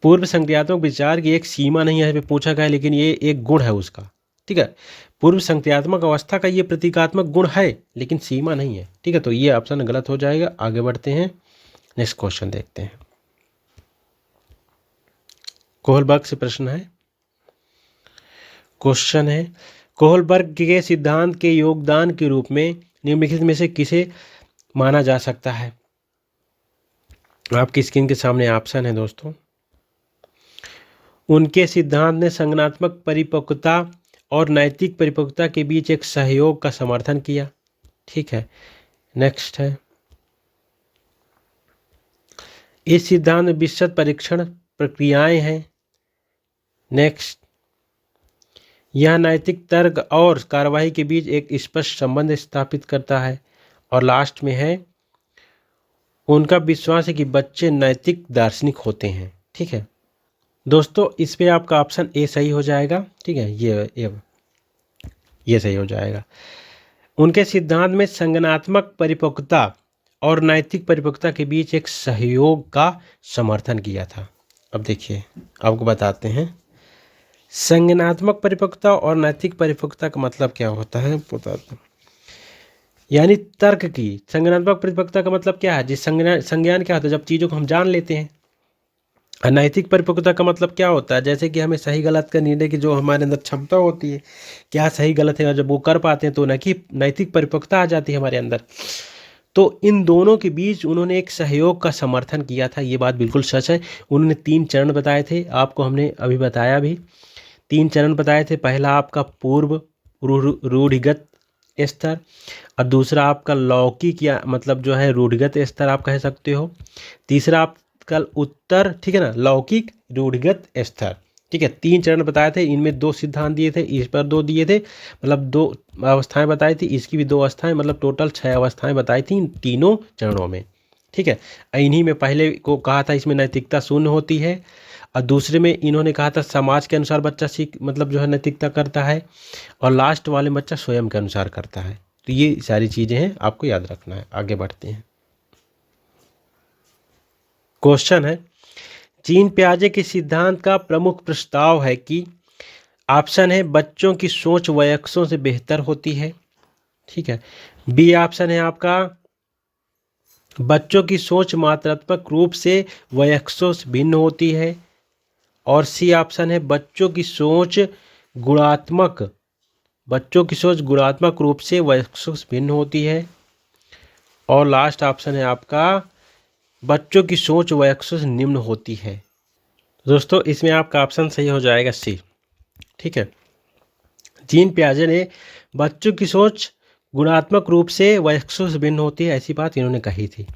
पूर्व संक्रियात्मक विचार की एक सीमा नहीं है पूछा गया, लेकिन ये एक गुण है उसका। ठीक है, पूर्व संक्रियात्मक अवस्था का ये प्रतीकात्मक गुण है लेकिन सीमा नहीं है। ठीक है, तो ये ऑप्शन गलत हो जाएगा। आगे बढ़ते हैं, नेक्स्ट क्वेश्चन देखते हैं। कोहलबर्ग से प्रश्न है। क्वेश्चन है, कोहलबर्ग के सिद्धांत के योगदान के रूप में निम्नलिखित में से किसे माना जा सकता है? आपकी स्क्रीन के सामने ऑप्शन है दोस्तों। उनके सिद्धांत ने संज्ञानात्मक परिपक्वता और नैतिक परिपक्वता के बीच एक सहयोग का समर्थन किया। ठीक है, नेक्स्ट है, इस सिद्धांत में विशद परीक्षण प्रक्रियाएं हैं। नेक्स्ट, यह नैतिक तर्क और कार्रवाई के बीच एक स्पष्ट संबंध स्थापित करता है। और लास्ट में है, उनका विश्वास है कि बच्चे नैतिक दार्शनिक होते हैं। ठीक है दोस्तों, इस पे आपका ऑप्शन ए सही हो जाएगा। ठीक है, ये सही हो जाएगा। उनके सिद्धांत में संज्ञानात्मक परिपक्वता और नैतिक परिपक्वता के बीच एक सहयोग का समर्थन किया था। अब देखिए आपको बताते हैं, संज्ञानात्मक परिपक्वता और नैतिक परिपक्वता का मतलब क्या होता है बताते हैं। यानी तर्क की संज्ञानात्मक परिपक्वता का मतलब क्या है? जिस संज्ञान क्या होता है? जब चीज़ों को हम जान लेते हैं। नैतिक परिपक्वता का मतलब क्या होता है? जैसे कि हमें सही गलत का निर्णय की जो हमारे अंदर क्षमता होती है, क्या सही गलत है, और जब वो कर पाते हैं तो नैतिक परिपक्वता आ जाती है हमारे अंदर। तो इन दोनों के बीच उन्होंने एक सहयोग का समर्थन किया था, ये बात बिल्कुल सच है। उन्होंने 3 चरण बताए थे, आपको हमने अभी बताया भी। 3 चरण बताए थे। पहला आपका पूर्व रूढ़िगत स्तर, और दूसरा आपका लौकिक या मतलब जो है रूढ़िगत स्तर आप कह सकते हो। तीसरा आपका उत्तर, ठीक है ना, लौकिक रूढ़िगत स्तर। ठीक है, 3 चरण बताए थे, इनमें 2 सिद्धांत दिए थे, इस पर 2 दिए थे, मतलब 2 अवस्थाएं बताई थी, इसकी भी 2 अवस्थाएं, मतलब टोटल 6 अवस्थाएं बताई थी इन तीनों चरणों में। ठीक है, इन्हीं में पहले को कहा था इसमें नैतिकता शून्य होती है, और दूसरे में इन्होंने कहा था समाज के अनुसार बच्चा सीख मतलब जो है नैतिकता करता है, और लास्ट वाले में बच्चा स्वयं के अनुसार करता है। तो ये सारी चीज़ें हैं, आपको याद रखना है। आगे बढ़ते हैं। क्वेश्चन है, जीन पियाजे के सिद्धांत का प्रमुख प्रस्ताव है कि ऑप्शन है बच्चों की सोच वयस्कों से बेहतर होती है। ठीक है, बी ऑप्शन है आपका बच्चों की सोच मात्रात्मक रूप से वयस्कों से भिन्न होती है, और सी ऑप्शन है बच्चों की सोच गुणात्मक रूप से वयस्कों से भिन्न होती है, और लास्ट ऑप्शन है आपका बच्चों की सोच वयस्कों से निम्न होती है। दोस्तों इसमें आपका ऑप्शन सही हो जाएगा सी। ठीक है, जीन पियाजे ने बच्चों की सोच गुणात्मक रूप से वयस्कों से भिन्न होती है, ऐसी बात इन्होंने कही थी।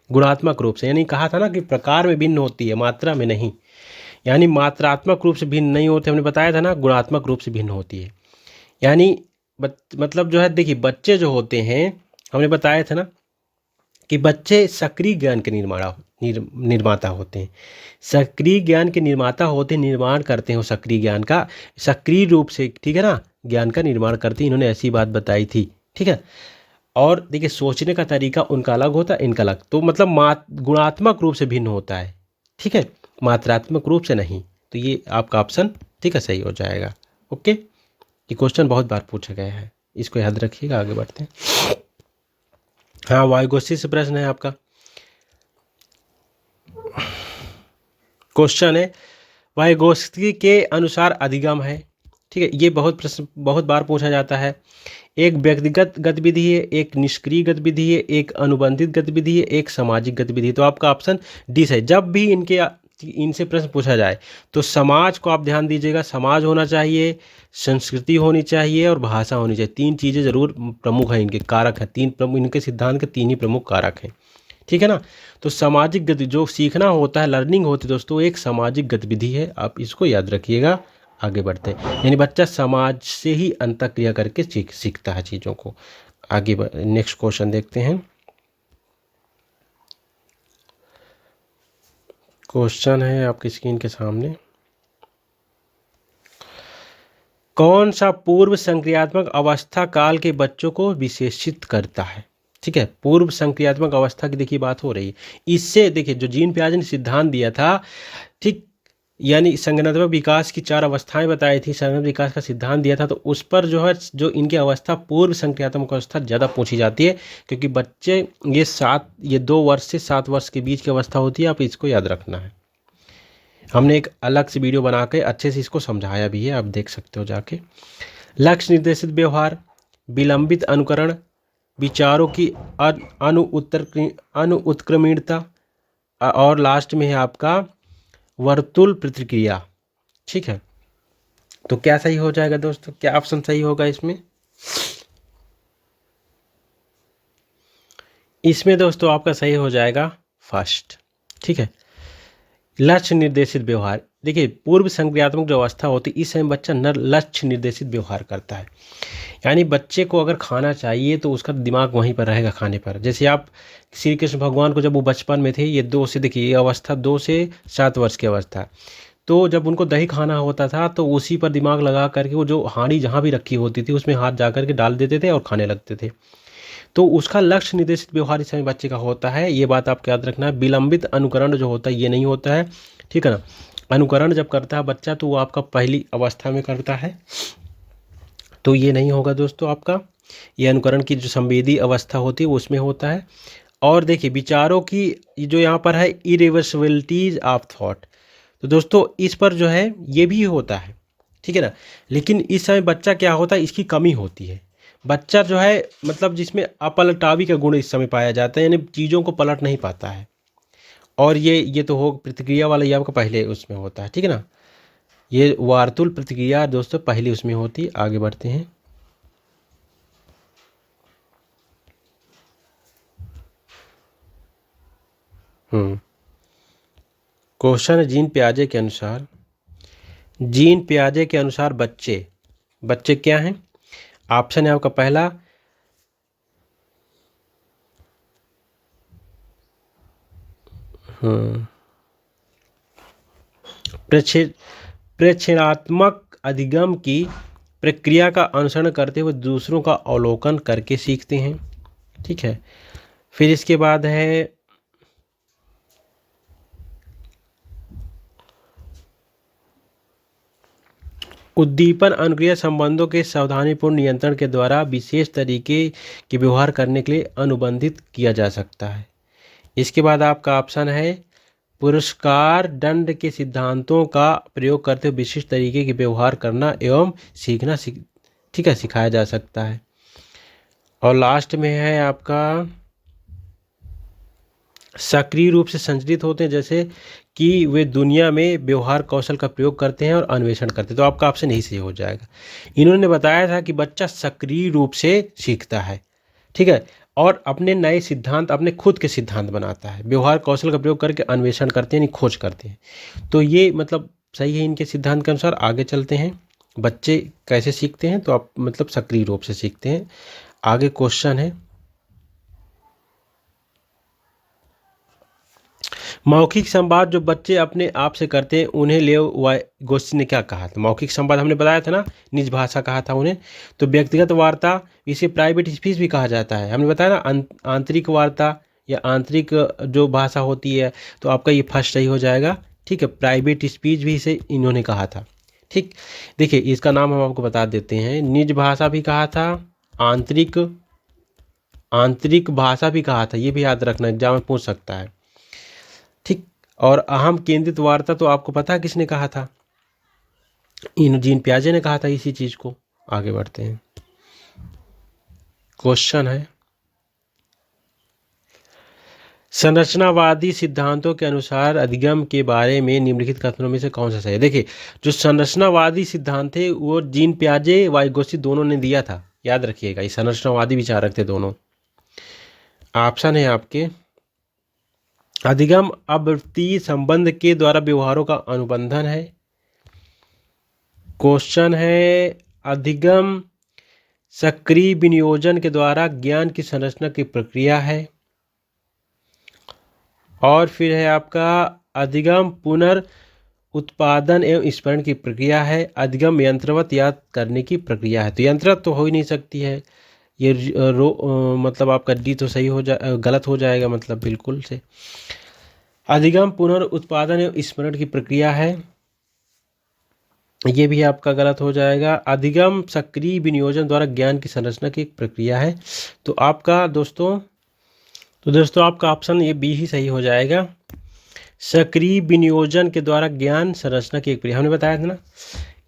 गुणात्मक रूप से यानी कहा था ना कि प्रकार में भिन्न होती है, मात्रा में नहीं, यानी मात्रात्मक रूप से भिन्न नहीं होते, हमने बताया था ना, गुणात्मक रूप से भिन्न होती है। यानी मतलब जो है देखिए, बच्चे जो होते हैं, हमने बताया था ना कि बच्चे सक्रिय ज्ञान के निर्माता होते हैं। सक्रिय ज्ञान के निर्माता होते हैं, निर्माण करते हैं वो सक्रिय ज्ञान का, सक्रिय रूप से, ठीक है ना, ज्ञान का निर्माण करते हैं। इन्होंने ऐसी बात बताई थी। ठीक है, और देखिए सोचने का तरीका उनका अलग होता है, इनका अलग, तो मतलब गुणात्मक रूप से भिन्न होता है। ठीक है, मात्रात्मक रूप से नहीं। तो ये आपका ऑप्शन ठीक है सही हो जाएगा। ओके, ये क्वेश्चन बहुत बार पूछा गया है, इसको याद रखिएगा। आगे बढ़ते हैं। हाँ, वायुगोष्ठी से प्रश्न है आपका। क्वेश्चन है, वायुगोष्ठी के अनुसार अधिगम है। ठीक है, ये बहुत बार पूछा जाता है। एक व्यक्तिगत गतिविधि है, एक निष्क्रिय गतिविधि है, एक अनुबंधित गतिविधि है, एक सामाजिक गतिविधि है। तो आपका ऑप्शन डी है। जब भी इनसे प्रश्न पूछा जाए तो समाज को आप ध्यान दीजिएगा, समाज होना चाहिए, संस्कृति होनी चाहिए, और भाषा होनी चाहिए। 3 चीज़ें जरूर प्रमुख हैं, इनके कारक हैं, 3 प्रमुख, इनके सिद्धांत के 3 ही प्रमुख कारक हैं। ठीक है ना, तो सामाजिक गति जो सीखना होता है, लर्निंग होती है दोस्तों, एक सामाजिक गतिविधि है, आप इसको याद रखिएगा। आगे बढ़ते हैं, यानी बच्चा समाज से ही अंतःक्रिया करके सीखता है चीज़ों को। आगे नेक्स्ट क्वेश्चन देखते हैं। क्वेश्चन है आपकी स्क्रीन के सामने, कौन सा पूर्व संक्रियात्मक अवस्था काल के बच्चों को विशेषित करता है? ठीक है, पूर्व संक्रियात्मक अवस्था की देखिए बात हो रही है। इससे देखिए जो जीन पियाजे ने सिद्धांत दिया था, ठीक, यानी संज्ञानात्मक विकास की 4 अवस्थाएं बताई थी, संज्ञानात्मक विकास का सिद्धांत दिया था, तो उस पर जो है जो इनकी अवस्था पूर्व संक्रियात्मक अवस्था ज़्यादा पूछी जाती है, क्योंकि बच्चे ये 2 वर्ष से 7 वर्ष के बीच की अवस्था होती है, आप इसको याद रखना है। हमने एक अलग से वीडियो बना के अच्छे से इसको समझाया भी है, आप देख सकते हो जाके। लक्ष्य निर्देशित व्यवहार, विलंबित अनुकरण, विचारों की अनुत्क्रमणीयता, और लास्ट में है आपका वर्तुल प्रतिक्रिया। ठीक है, तो क्या सही हो जाएगा दोस्तों, क्या ऑप्शन सही होगा इसमें? इसमें दोस्तों आपका सही हो जाएगा फर्स्ट। ठीक है, लक्ष्य निर्देशित व्यवहार। देखिए पूर्व संक्रियात्मक जो अवस्था होती है, इस समय बच्चा लक्ष्य निर्देशित व्यवहार करता है, यानी बच्चे को अगर खाना चाहिए तो उसका दिमाग वहीं पर रहेगा खाने पर। जैसे आप श्री कृष्ण भगवान को जब वो बचपन में थे, ये 2 से, देखिए ये अवस्था 2 से 7 वर्ष की अवस्था, तो जब उनको दही खाना होता था तो उसी पर दिमाग लगा करके वो जो हांडी जहाँ भी रखी होती थी उसमें हाथ जा करके डाल देते थे और खाने लगते थे। तो उसका लक्ष्य निर्देशित व्यवहार इस समय बच्चे का होता है, ये बात आपको याद रखना है। विलंबित अनुकरण जो होता है ये नहीं होता है। ठीक है ना, अनुकरण जब करता है बच्चा तो वो आपका पहली अवस्था में करता है, तो ये नहीं होगा दोस्तों आपका। ये अनुकरण की जो संवेदी अवस्था होती है वो उसमें होता है। और देखिए विचारों की जो यहाँ पर है इरिवर्सिबिलिटीज ऑफ थॉट, तो दोस्तों इस पर जो है ये भी होता है। ठीक है ना, लेकिन इस समय बच्चा क्या होता है, इसकी कमी होती है। बच्चा जो है मतलब जिसमें अपलटावी का गुण इस समय पाया जाता है, यानी चीज़ों को पलट नहीं पाता है। और ये तो हो प्रतिक्रिया वाला, ये आपका पहले उसमें होता है। ठीक है ना, ये वार्तुल प्रतिक्रिया दोस्तों पहले उसमें होती है। आगे बढ़ते हैं। क्वेश्चन है जीन पियाजे के अनुसार जीन पियाजे के अनुसार बच्चे बच्चे क्या हैं? ऑप्शन है आपका पहला प्रेक्षणात्मक अधिगम की प्रक्रिया का अनुसरण करते हुए दूसरों का अवलोकन करके सीखते हैं। ठीक है, फिर इसके बाद है उद्दीपन अनुक्रिया संबंधों के सावधानीपूर्ण नियंत्रण के द्वारा विशेष तरीके के व्यवहार करने के लिए अनुबंधित किया जा सकता है। इसके बाद आपका ऑप्शन है पुरस्कार दंड के सिद्धांतों का प्रयोग करते हुए विशिष्ट तरीके के व्यवहार करना एवं सीखना ठीक है सिखाया जा सकता है। और लास्ट में है आपका सक्रिय रूप से संचलित होते हैं, जैसे कि वे दुनिया में व्यवहार कौशल का प्रयोग करते हैं और अन्वेषण करते हैं। तो आपका ऑप्शन यही सही हो जाएगा। इन्होंने बताया था कि बच्चा सक्रिय रूप से सीखता है, ठीक है, और अपने नए सिद्धांत अपने खुद के सिद्धांत बनाता है, व्यवहार कौशल का प्रयोग करके अन्वेषण करते हैं, यानी खोज करते हैं। तो ये मतलब सही है इनके सिद्धांत के अनुसार। आगे चलते हैं, बच्चे कैसे सीखते हैं, तो आप मतलब सक्रिय रूप से सीखते हैं। आगे क्वेश्चन है, मौखिक संवाद जो बच्चे अपने आप से करते हैं उन्हें लेव वाइगोत्स्की ने क्या कहा था? मौखिक संवाद हमने बताया था ना, निज भाषा कहा था उन्हें। तो व्यक्तिगत वार्ता, इसे प्राइवेट स्पीच भी कहा जाता है, हमने बताया ना, आंतरिक वार्ता या आंतरिक जो भाषा होती है। तो आपका ये फर्स्ट सही हो जाएगा। ठीक है, प्राइवेट स्पीच भी इसे इन्होंने कहा था। ठीक, देखिए इसका नाम हम आपको बता देते हैं। निज भाषा भी कहा था, आंतरिक भाषा भी कहा था, ये भी याद रखना, एग्जाम में पूछ सकता है। ठीक, और अहम केंद्रित वार्ता तो आपको पता है किसने कहा था? जीन पियाजे ने कहा था इसी चीज को। आगे बढ़ते हैं, क्वेश्चन है, संरचनावादी सिद्धांतों के अनुसार अधिगम के बारे में निम्नलिखित कथनों में से कौन सा सही है? देखिए जो संरचनावादी सिद्धांत थे वो जीन पियाजे वाइगोत्स्की दोनों ने दिया था, याद रखिएगा, ये संरचनावादी विचारक थे दोनों। ऑप्शन है आपके अधिगम आवृत्ति संबंध के द्वारा व्यवहारों का अनुबंधन है। क्वेश्चन है अधिगम सक्रिय विनियोजन के द्वारा ज्ञान की संरचना की प्रक्रिया है। और फिर है आपका अधिगम पुनर्उत्पादन एवं स्मरण की प्रक्रिया है। अधिगम यंत्रवत याद करने की प्रक्रिया है। तो यंत्रवत तो हो ही नहीं सकती है, ये मतलब आपका डी तो सही हो गलत हो जाएगा, मतलब बिल्कुल से। अधिगम पुनर्उत्पादन एवं स्मरण की प्रक्रिया है, ये भी आपका गलत हो जाएगा। अधिगम सक्रिय विनियोजन द्वारा ज्ञान की संरचना की प्रक्रिया है। तो दोस्तों आपका ऑप्शन ये बी ही सही हो जाएगा, सक्रिय विनियोजन के द्वारा ज्ञान संरचना की एक प्रक्रिया। हमने बताया था ना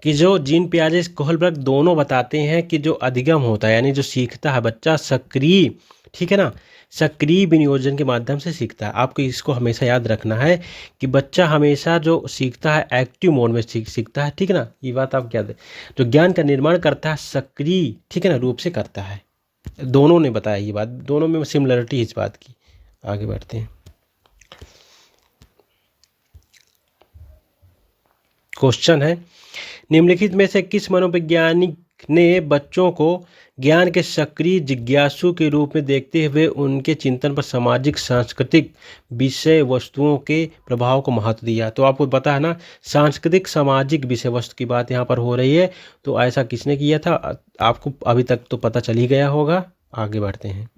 कि जो जीन पियाजे कोहलबर्ग दोनों बताते हैं कि जो अधिगम होता है, यानी जो सीखता है बच्चा सक्रिय, ठीक है ना, सक्रिय विनियोजन के माध्यम से सीखता है। आपको इसको हमेशा याद रखना है कि बच्चा हमेशा जो सीखता है एक्टिव मोड में सीखता है, ठीक है ना, ये बात आप याद है। जो ज्ञान का निर्माण करता है सक्रिय, ठीक है ना, रूप से करता है। दोनों ने बताया ये बात, दोनों में सिमिलरिटी इस बात की। आगे बढ़ते हैं, क्वेश्चन है, निम्नलिखित में से किस मनोवैज्ञानिक ने बच्चों को ज्ञान के सक्रिय जिज्ञासु के रूप में देखते हुए उनके चिंतन पर सामाजिक सांस्कृतिक विषय वस्तुओं के प्रभाव को महत्व दिया? तो आपको पता है ना, सांस्कृतिक सामाजिक विषय वस्तु की बात यहाँ पर हो रही है। तो ऐसा किसने किया था? आपको अभी तक तो पता चल ही गया होगा। आगे बढ़ते हैं,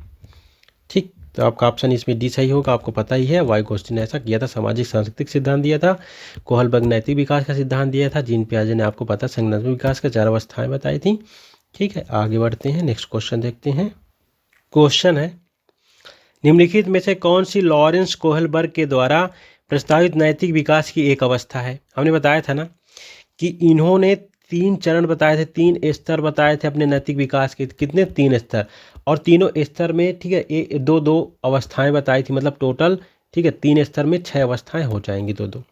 ठीक, तो आपका ऑप्शन इसमें डी सही होगा। आपको पता ही है, वाइगोत्स्की ने ऐसा किया था, सामाजिक सांस्कृतिक सिद्धांत दिया था। कोहलबर्ग नैतिक विकास का सिद्धांत दिया था। जीन पियाजे ने आपको पता संज्ञानात्मक विकास का 4 अवस्थाएं बताई थी। ठीक है, आगे बढ़ते हैं, नेक्स्ट क्वेश्चन देखते हैं। क्वेश्चन है, निम्नलिखित में से कौन सी लॉरेंस कोहलबर्ग के द्वारा प्रस्तावित नैतिक विकास की एक अवस्था है? हमने बताया था ना कि इन्होंने 3 चरण बताए थे, 3 स्तर बताए थे अपने नैतिक विकास के। कितने? 3 स्तर, और तीनों स्तर में, ठीक है, 2-2 अवस्थाएं बताई थी, मतलब टोटल, ठीक है, 3 स्तर में 6 अवस्थाएं हो जाएंगी, 2-2।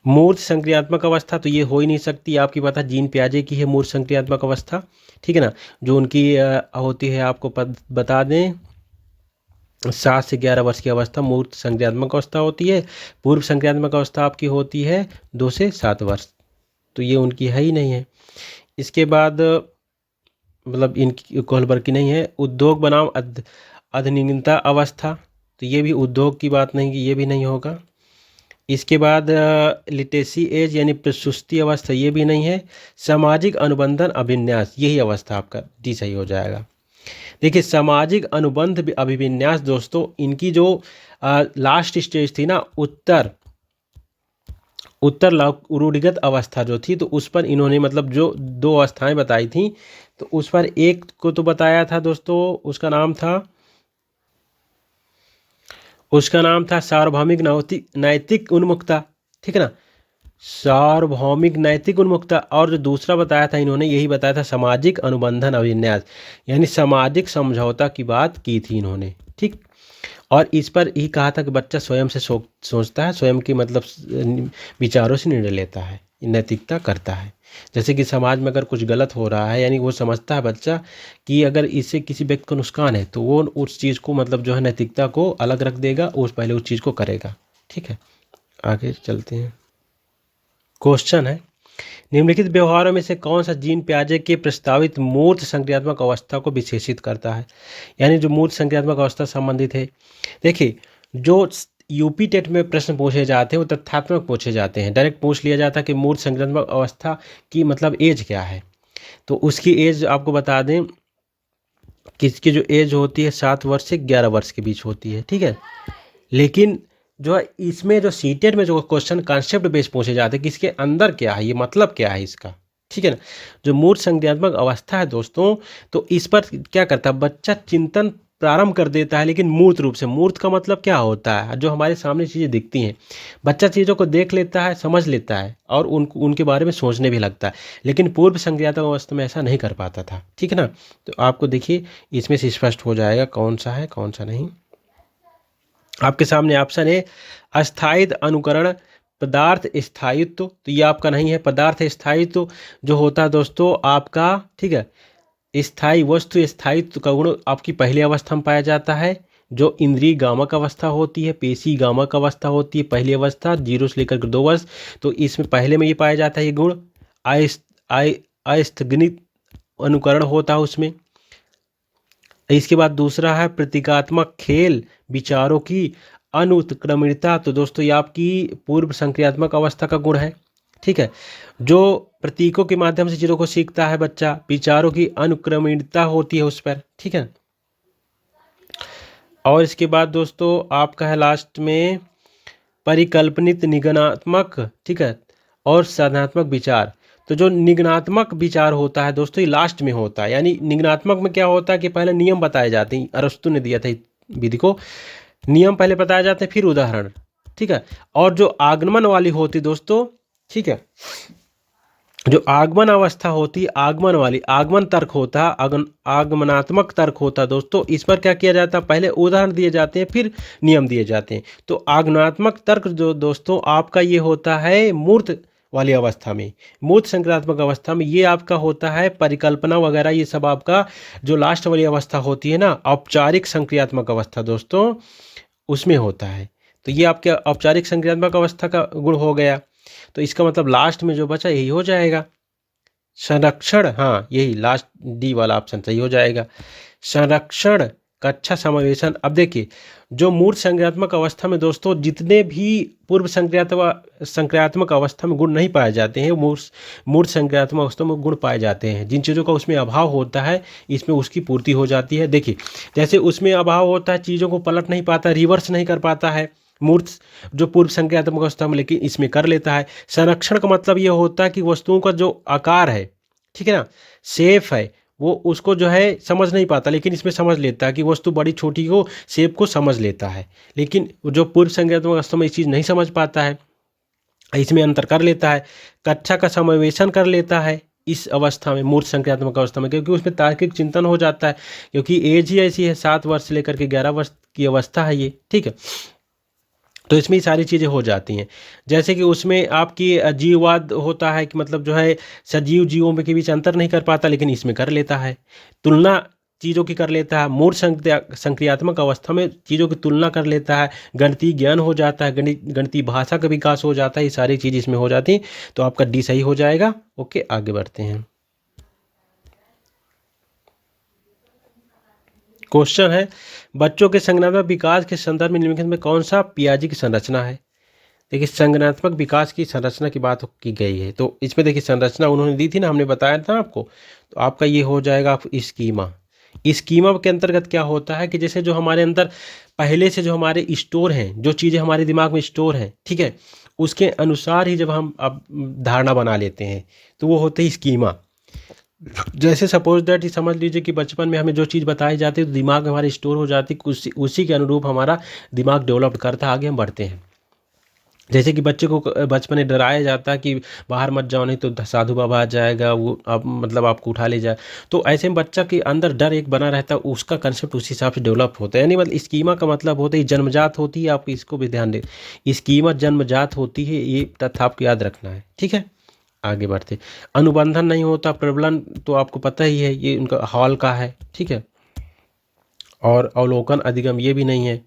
मूर्त संक्रियात्मक अवस्था तो ये हो ही नहीं सकती, आपकी पता जीन पियाजे की है मूर्त संक्रियात्मक अवस्था, ठीक है ना, जो उनकी होती है, आपको बता दें, 7 से 11 वर्ष की अवस्था मूर्त संक्रियात्मक अवस्था होती है। पूर्व संक्रियात्मक अवस्था आपकी होती है 2 से 7 वर्ष। तो ये उनकी है ही नहीं है। इसके बाद मतलब इनकी कोहलबर की नहीं है। उद्योग बनाम अधिनिग्नता अवस्था, तो ये भी उद्योग की बात नहीं, ये भी नहीं होगा। इसके बाद लिटेसी एज यानी प्रसुस्ती अवस्था, ये भी नहीं है। सामाजिक अनुबंधन अभिन्यास, यही अवस्था आपका डी सही हो जाएगा। देखिए सामाजिक अनुबंध अभिविन्यास दोस्तों, इनकी जो लास्ट स्टेज थी ना, उत्तर रूढ़िगत अवस्था जो थी, तो उस पर इन्होंने मतलब जो 2 अवस्थाएं बताई थी, तो उस पर एक को तो बताया था दोस्तों, उसका नाम था सार्वभौमिक नैतिक उन्मुखता, ठीक है ना, सार्वभौमिक नैतिक उन्मुखता। और जो दूसरा बताया था इन्होंने, यही बताया था सामाजिक अनुबंधन अभिन्यास, यानी सामाजिक समझौता की बात की थी इन्होंने, ठीक। और इस पर ही कहा था कि बच्चा स्वयं से सोचता है, स्वयं की मतलब विचारों से निर्णय लेता है, नैतिकता करता है। जैसे कि समाज में अगर कुछ गलत हो रहा है, यानी वो समझता है बच्चा कि अगर इससे किसी व्यक्ति को नुकसान है, तो वो उस चीज़ को मतलब जो है नैतिकता को अलग रख देगा, पहले उस चीज़ को करेगा, ठीक है। आगे चलते हैं। क्वेश्चन है, निम्नलिखित व्यवहारों में से कौन सा जीन प्याजे के प्रस्तावित मूर्त संक्रियात्मक अवस्था को विशेषित करता है, यानी जो मूर्त संक्रियात्मक अवस्था संबंधित है। देखिए जो यूपी टेट में प्रश्न पूछे जाते हैं वो तथ्यात्मक पूछे जाते हैं, डायरेक्ट पूछ लिया जाता है कि मूर्त संक्रियात्मक अवस्था की मतलब एज क्या है, तो उसकी एज आपको बता दें कि इसकी जो एज होती है 7 वर्ष से 11 वर्ष के बीच होती है, ठीक है। लेकिन जो है इसमें जो सीटेट में जो क्वेश्चन कॉन्सेप्ट बेस पूछे जाते हैं कि इसके अंदर क्या है, ये मतलब क्या है इसका, ठीक है ना। जो मूर्त संज्ञात्मक अवस्था है दोस्तों, तो इस पर क्या करता है बच्चा, चिंतन प्रारंभ कर देता है, लेकिन मूर्त रूप से। मूर्त का मतलब क्या होता है, जो हमारे सामने चीज़ें दिखती हैं, बच्चा चीज़ों को देख लेता है, समझ लेता है और उनके बारे में सोचने भी लगता है, लेकिन पूर्व संज्ञात्मक अवस्था में ऐसा नहीं कर पाता था, ठीक है ना। तो आपको देखिए इसमें से स्पष्ट हो जाएगा कौन सा है कौन सा नहीं। आपके सामने ऑप्शन है अस्थायी अनुकरण पदार्थ स्थायित्व, तो ये आपका नहीं है। पदार्थ स्थायित्व जो होता है दोस्तों आपका, ठीक है, स्थायी वस्तु स्थायित्व का गुण आपकी पहली अवस्था में पाया जाता है। जो इंद्रिय गामक अवस्था होती है, पेशी गामक अवस्था होती है, पहली अवस्था 0 से लेकर 2 वर्ष, तो इसमें पहले में ये पाया जाता है ये गुण। अस्थगनित अनुकरण होता है उसमें। इसके बाद दूसरा है प्रतीकात्मक खेल विचारों की अनुत्क्रमणिता, तो दोस्तों ये आपकी पूर्व संक्रियात्मक अवस्था का गुण है, ठीक है। जो प्रतीकों के माध्यम से चीज़ों को सीखता है बच्चा, विचारों की अनुक्रमणिता होती है उस पर, ठीक है। और इसके बाद दोस्तों आपका है लास्ट में परिकल्पनित निगमनात्मक, ठीक है, और साधनात्मक विचार। तो जो निगमनात्मक विचार होता है दोस्तों ये लास्ट में होता है, यानी निगमनात्मक में क्या होता है कि पहले नियम बताए जाते हैं, अरस्तु ने दिया था विधि को, नियम पहले बताए जाते हैं फिर उदाहरण, ठीक है। और जो आगमन वाली होती दोस्तों, ठीक है, जो आगमन अवस्था होती है आगमन वाली, आगमन तर्क होता है, आगमनात्मक तर्क होता है दोस्तों, इस पर क्या किया जाता है पहले उदाहरण दिए जाते हैं फिर नियम दिए जाते हैं। तो आगमनात्मक तर्क जो दोस्तों आपका ये होता है मूर्त वाली अवस्था में, मूर्त संक्रियात्मक अवस्था में ये आपका होता है परिकल्पना वगैरह, ये सब आपका जो लास्ट वाली अवस्था होती है ना औपचारिक संक्रियात्मक अवस्था दोस्तों, उसमें होता है। तो ये आपके औपचारिक संक्रियात्मक अवस्था का गुण हो गया। तो इसका मतलब लास्ट में जो बचा यही हो जाएगा संरक्षण, हाँ यही लास्ट डी वाला ऑप्शन सही हो जाएगा, संरक्षण कक्षा समावेशन। अब देखिए जो मूर्त संक्रियात्मक अवस्था में दोस्तों जितने भी पूर्व संक्रियात्मक अवस्था में गुण नहीं पाए जाते हैं, मूर्त संक्रियात्मक अवस्था में गुण पाए जाते हैं। जिन चीज़ों का उसमें अभाव होता है इसमें उसकी पूर्ति हो जाती है। देखिए जैसे उसमें अभाव होता है, चीज़ों को पलट नहीं पाता, रिवर्स नहीं कर पाता है मूर्त जो पूर्व संक्रियात्मक अवस्था में, लेकिन इसमें कर लेता है। संरक्षण का मतलब ये होता है कि वस्तुओं का जो आकार है, ठीक है ना, शेप है, वो उसको जो है समझ नहीं पाता, लेकिन इसमें समझ लेता है कि वस्तु बड़ी छोटी को शेप को समझ लेता है। लेकिन जो पूर्व संक्रियात्मक अवस्था में ये चीज़ नहीं समझ पाता है, इसमें अंतर कर लेता है। कक्षा का समावेशन कर लेता है इस अवस्था में, मूर्त संक्रियात्मक अवस्था में, क्योंकि उसमें तार्किक चिंतन हो जाता है, क्योंकि एज ही ऐसी है 7 वर्ष से लेकर के 11 वर्ष की अवस्था है ये, ठीक है। तो इसमें ही सारी चीज़ें हो जाती हैं। जैसे कि उसमें आपकी जीववाद होता है कि मतलब जो है सजीव जीवों के बीच अंतर नहीं कर पाता, लेकिन इसमें कर लेता है। तुलना चीज़ों की कर लेता है, मूर्त संक्रियात्मक अवस्था में चीज़ों की तुलना कर लेता है, गणितीय ज्ञान हो जाता है, गणितीय भाषा का विकास हो जाता है, ये सारी चीज़ इसमें हो जाती हैं। तो आपका डी सही हो जाएगा। ओके, आगे बढ़ते हैं। क्वेश्चन है, बच्चों के संज्ञानात्मक विकास के संदर्भ में निम्नलिखित में कौन सा पियाजी की संरचना है? देखिए, संज्ञानात्मक विकास की संरचना की बात की गई है, तो इसमें देखिए संरचना उन्होंने दी थी ना, हमने बताया था आपको। तो आपका ये हो जाएगा स्कीमा। स्कीमा के अंतर्गत क्या होता है कि जैसे जो हमारे अंदर पहले से जो हमारे स्टोर हैं, जो चीज़ें हमारे दिमाग में स्टोर हैं, ठीक है, उसके अनुसार ही जब हम अब धारणा बना लेते हैं तो वो होते ही स्कीमा। जैसे सपोज दैट, समझ लीजिए कि बचपन में हमें जो चीज़ बताई जाती है तो दिमाग में हमारे स्टोर हो जाती है, उसी के अनुरूप हमारा दिमाग डेवलप करता है, आगे हम बढ़ते हैं। जैसे कि बच्चे को बचपन में डराया जाता है कि बाहर मत जाओ नहीं तो साधु बाबा आ जाएगा, वो आप मतलब आपको उठा ले जाए। तो ऐसे में बच्चा के अंदर डर एक बना रहता है, उसका कंसेप्ट उस हिसाब से डेवलप होता है। यानी मतलब स्कीमा का मतलब होता है जन्मजात होती है, आप इसको भी ध्यान दें, स्कीमा जन्मजात होती है, ये तथ्य आपको याद रखना है, ठीक है। आगे बढ़ते, अनुबंधन नहीं होता, प्रबलन तो आपको पता ही है, ये उनका हॉल का है, ठीक है। और अवलोकन अधिगम ये भी नहीं है।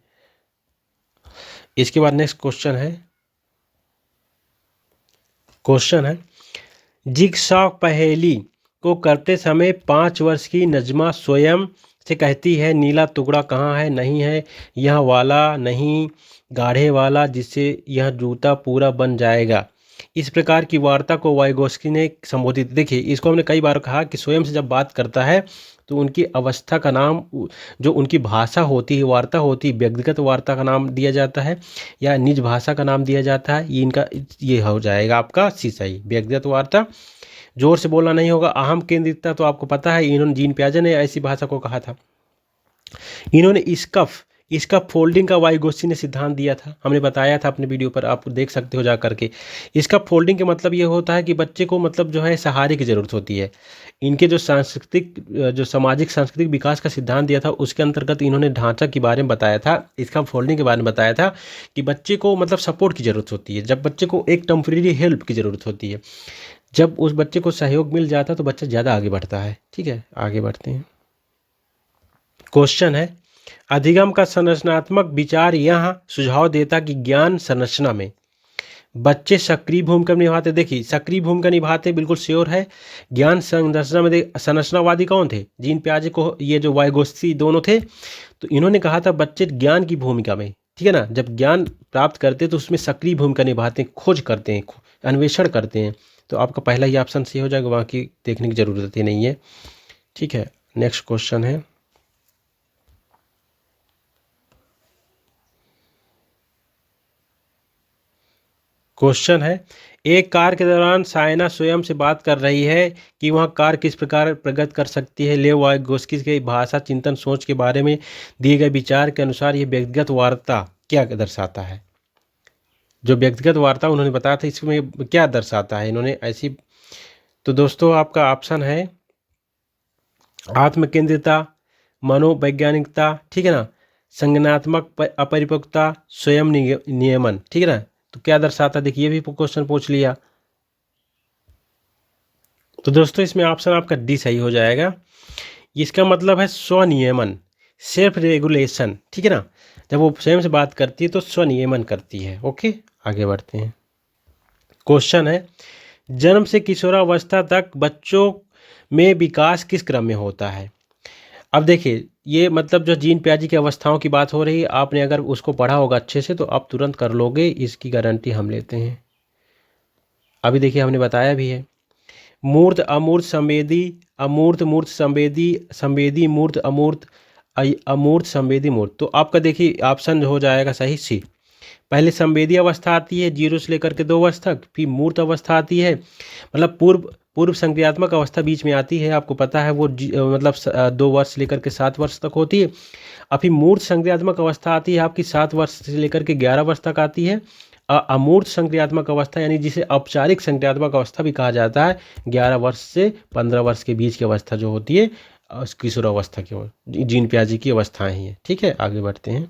इसके बाद नेक्स्ट क्वेश्चन है, जिगसॉ पहेली को करते समय 5 वर्ष की नजमा स्वयं से कहती है, नीला टुकड़ा कहाँ है? नहीं है, यह वाला नहीं, गाढ़े वाला जिससे यह जूता पूरा बन जाएगा। इस प्रकार की वार्ता को वाइगोस्की ने संबोधित। देखिए, इसको हमने कई बार कहा कि स्वयं से जब बात करता है तो उनकी अवस्था का नाम, जो उनकी भाषा होती है, वार्ता होती है, व्यक्तिगत वार्ता का नाम दिया जाता है या निज भाषा का नाम दिया जाता है। ये इनका ये हो जाएगा आपका सी सही, व्यक्तिगत वार्ता। जोर से बोलना नहीं होगा। अहम केंद्रितता तो आपको पता है, इन्होंने जीन पियाजे ने ऐसी भाषा को कहा था। इन्होंने इसका फोल्डिंग का वाइगोस्की ने सिद्धांत दिया था, हमने बताया था अपने वीडियो पर, आप देख सकते हो जा करके। इसका फोल्डिंग का मतलब ये होता है कि बच्चे को मतलब जो है सहारे की ज़रूरत होती है। इनके जो सामाजिक सांस्कृतिक विकास का सिद्धांत दिया था, उसके अंतर्गत इन्होंने ढांचा के बारे में बताया था, इसका फोल्डिंग के बारे में बताया था कि बच्चे को मतलब सपोर्ट की ज़रूरत होती है, जब बच्चे को एक टेम्परेरी हेल्प की ज़रूरत होती है, जब उस बच्चे को सहयोग मिल जाता है तो बच्चा ज़्यादा आगे बढ़ता है, ठीक है। आगे बढ़ते हैं। क्वेश्चन है, अधिगम का संरचनात्मक विचार यह सुझाव देता कि ज्ञान संरचना में बच्चे सक्रिय भूमिका निभाते। देखिए, सक्रिय भूमिका निभाते बिल्कुल श्योर है। ज्ञान संरचना में संरचनावादी कौन थे? जीन पियाजे को ये जो वाइगोस्की दोनों थे, तो इन्होंने कहा था बच्चे ज्ञान की भूमिका में, ठीक है ना, जब ज्ञान प्राप्त करते तो उसमें सक्रिय भूमिका निभाते हैं, खोज करते हैं, अन्वेषण करते हैं। तो आपका पहला ही ऑप्शन सही हो जाएगा, बाकी देखने की ज़रूरत ही नहीं है, ठीक है। नेक्स्ट क्वेश्चन है, एक कार के दौरान सायना स्वयं से बात कर रही है कि वह कार किस प्रकार प्रगति कर सकती है। लेव वाइगोस्की के भाषा चिंतन सोच के बारे में दिए गए विचार के अनुसार यह व्यक्तिगत वार्ता क्या दर्शाता है? जो व्यक्तिगत वार्ता उन्होंने बताया था, इसमें क्या दर्शाता है इन्होंने ऐसी? तो दोस्तों, आपका ऑप्शन है आत्मकेंद्रिता, मनोवैज्ञानिकता, ठीक है ना, संज्ञानात्मक अपरिपक्वता, स्वयं नियमन, ठीक है ना। तो क्या दर्शाता, देखिए ये भी क्वेश्चन पूछ लिया। तो दोस्तों, इसमें ऑप्शन आपका डी सही हो जाएगा। इसका मतलब है स्वनियमन, सेल्फ रेगुलेशन, ठीक है ना। जब वो स्वयं से बात करती है तो स्वनियमन करती है। ओके, आगे बढ़ते हैं। क्वेश्चन है, जन्म से किशोरावस्था तक बच्चों में विकास किस क्रम में होता है? अब देखिए, ये मतलब जो जीन पियाजे की अवस्थाओं की बात हो रही है, आपने अगर उसको पढ़ा होगा अच्छे से तो आप तुरंत कर लोगे, इसकी गारंटी हम लेते हैं। अभी देखिए, हमने बताया भी है, मूर्त अमूर्त संवेदी, अमूर्त मूर्त संवेदी, संवेदी मूर्त अमूर्त, अमूर्त संवेदी मूर्त। तो आपका देखिए ऑप्शन हो जाएगा सही सी। पहले संवेदी अवस्था आती है 0 से लेकर के 2 वर्ष तक, फिर मूर्त अवस्था आती है, मतलब पूर्व संक्रियात्मक अवस्था बीच में आती है, आपको पता है वो मतलब 2 वर्ष से लेकर के 7 वर्ष तक होती है। और फिर मूर्त संक्रियात्मक अवस्था आती है आपकी 7 वर्ष से लेकर के 11 वर्ष तक आती है। अमूर्त संक्रियात्मक अवस्था, यानी जिसे औपचारिक संक्रियात्मक अवस्था भी कहा जाता है, 11 वर्ष से 15 वर्ष के बीच की अवस्था जो होती है, किशोर अवस्था की ओर जीन पियाजे की अवस्थाएं ही है, ठीक है। आगे बढ़ते हैं।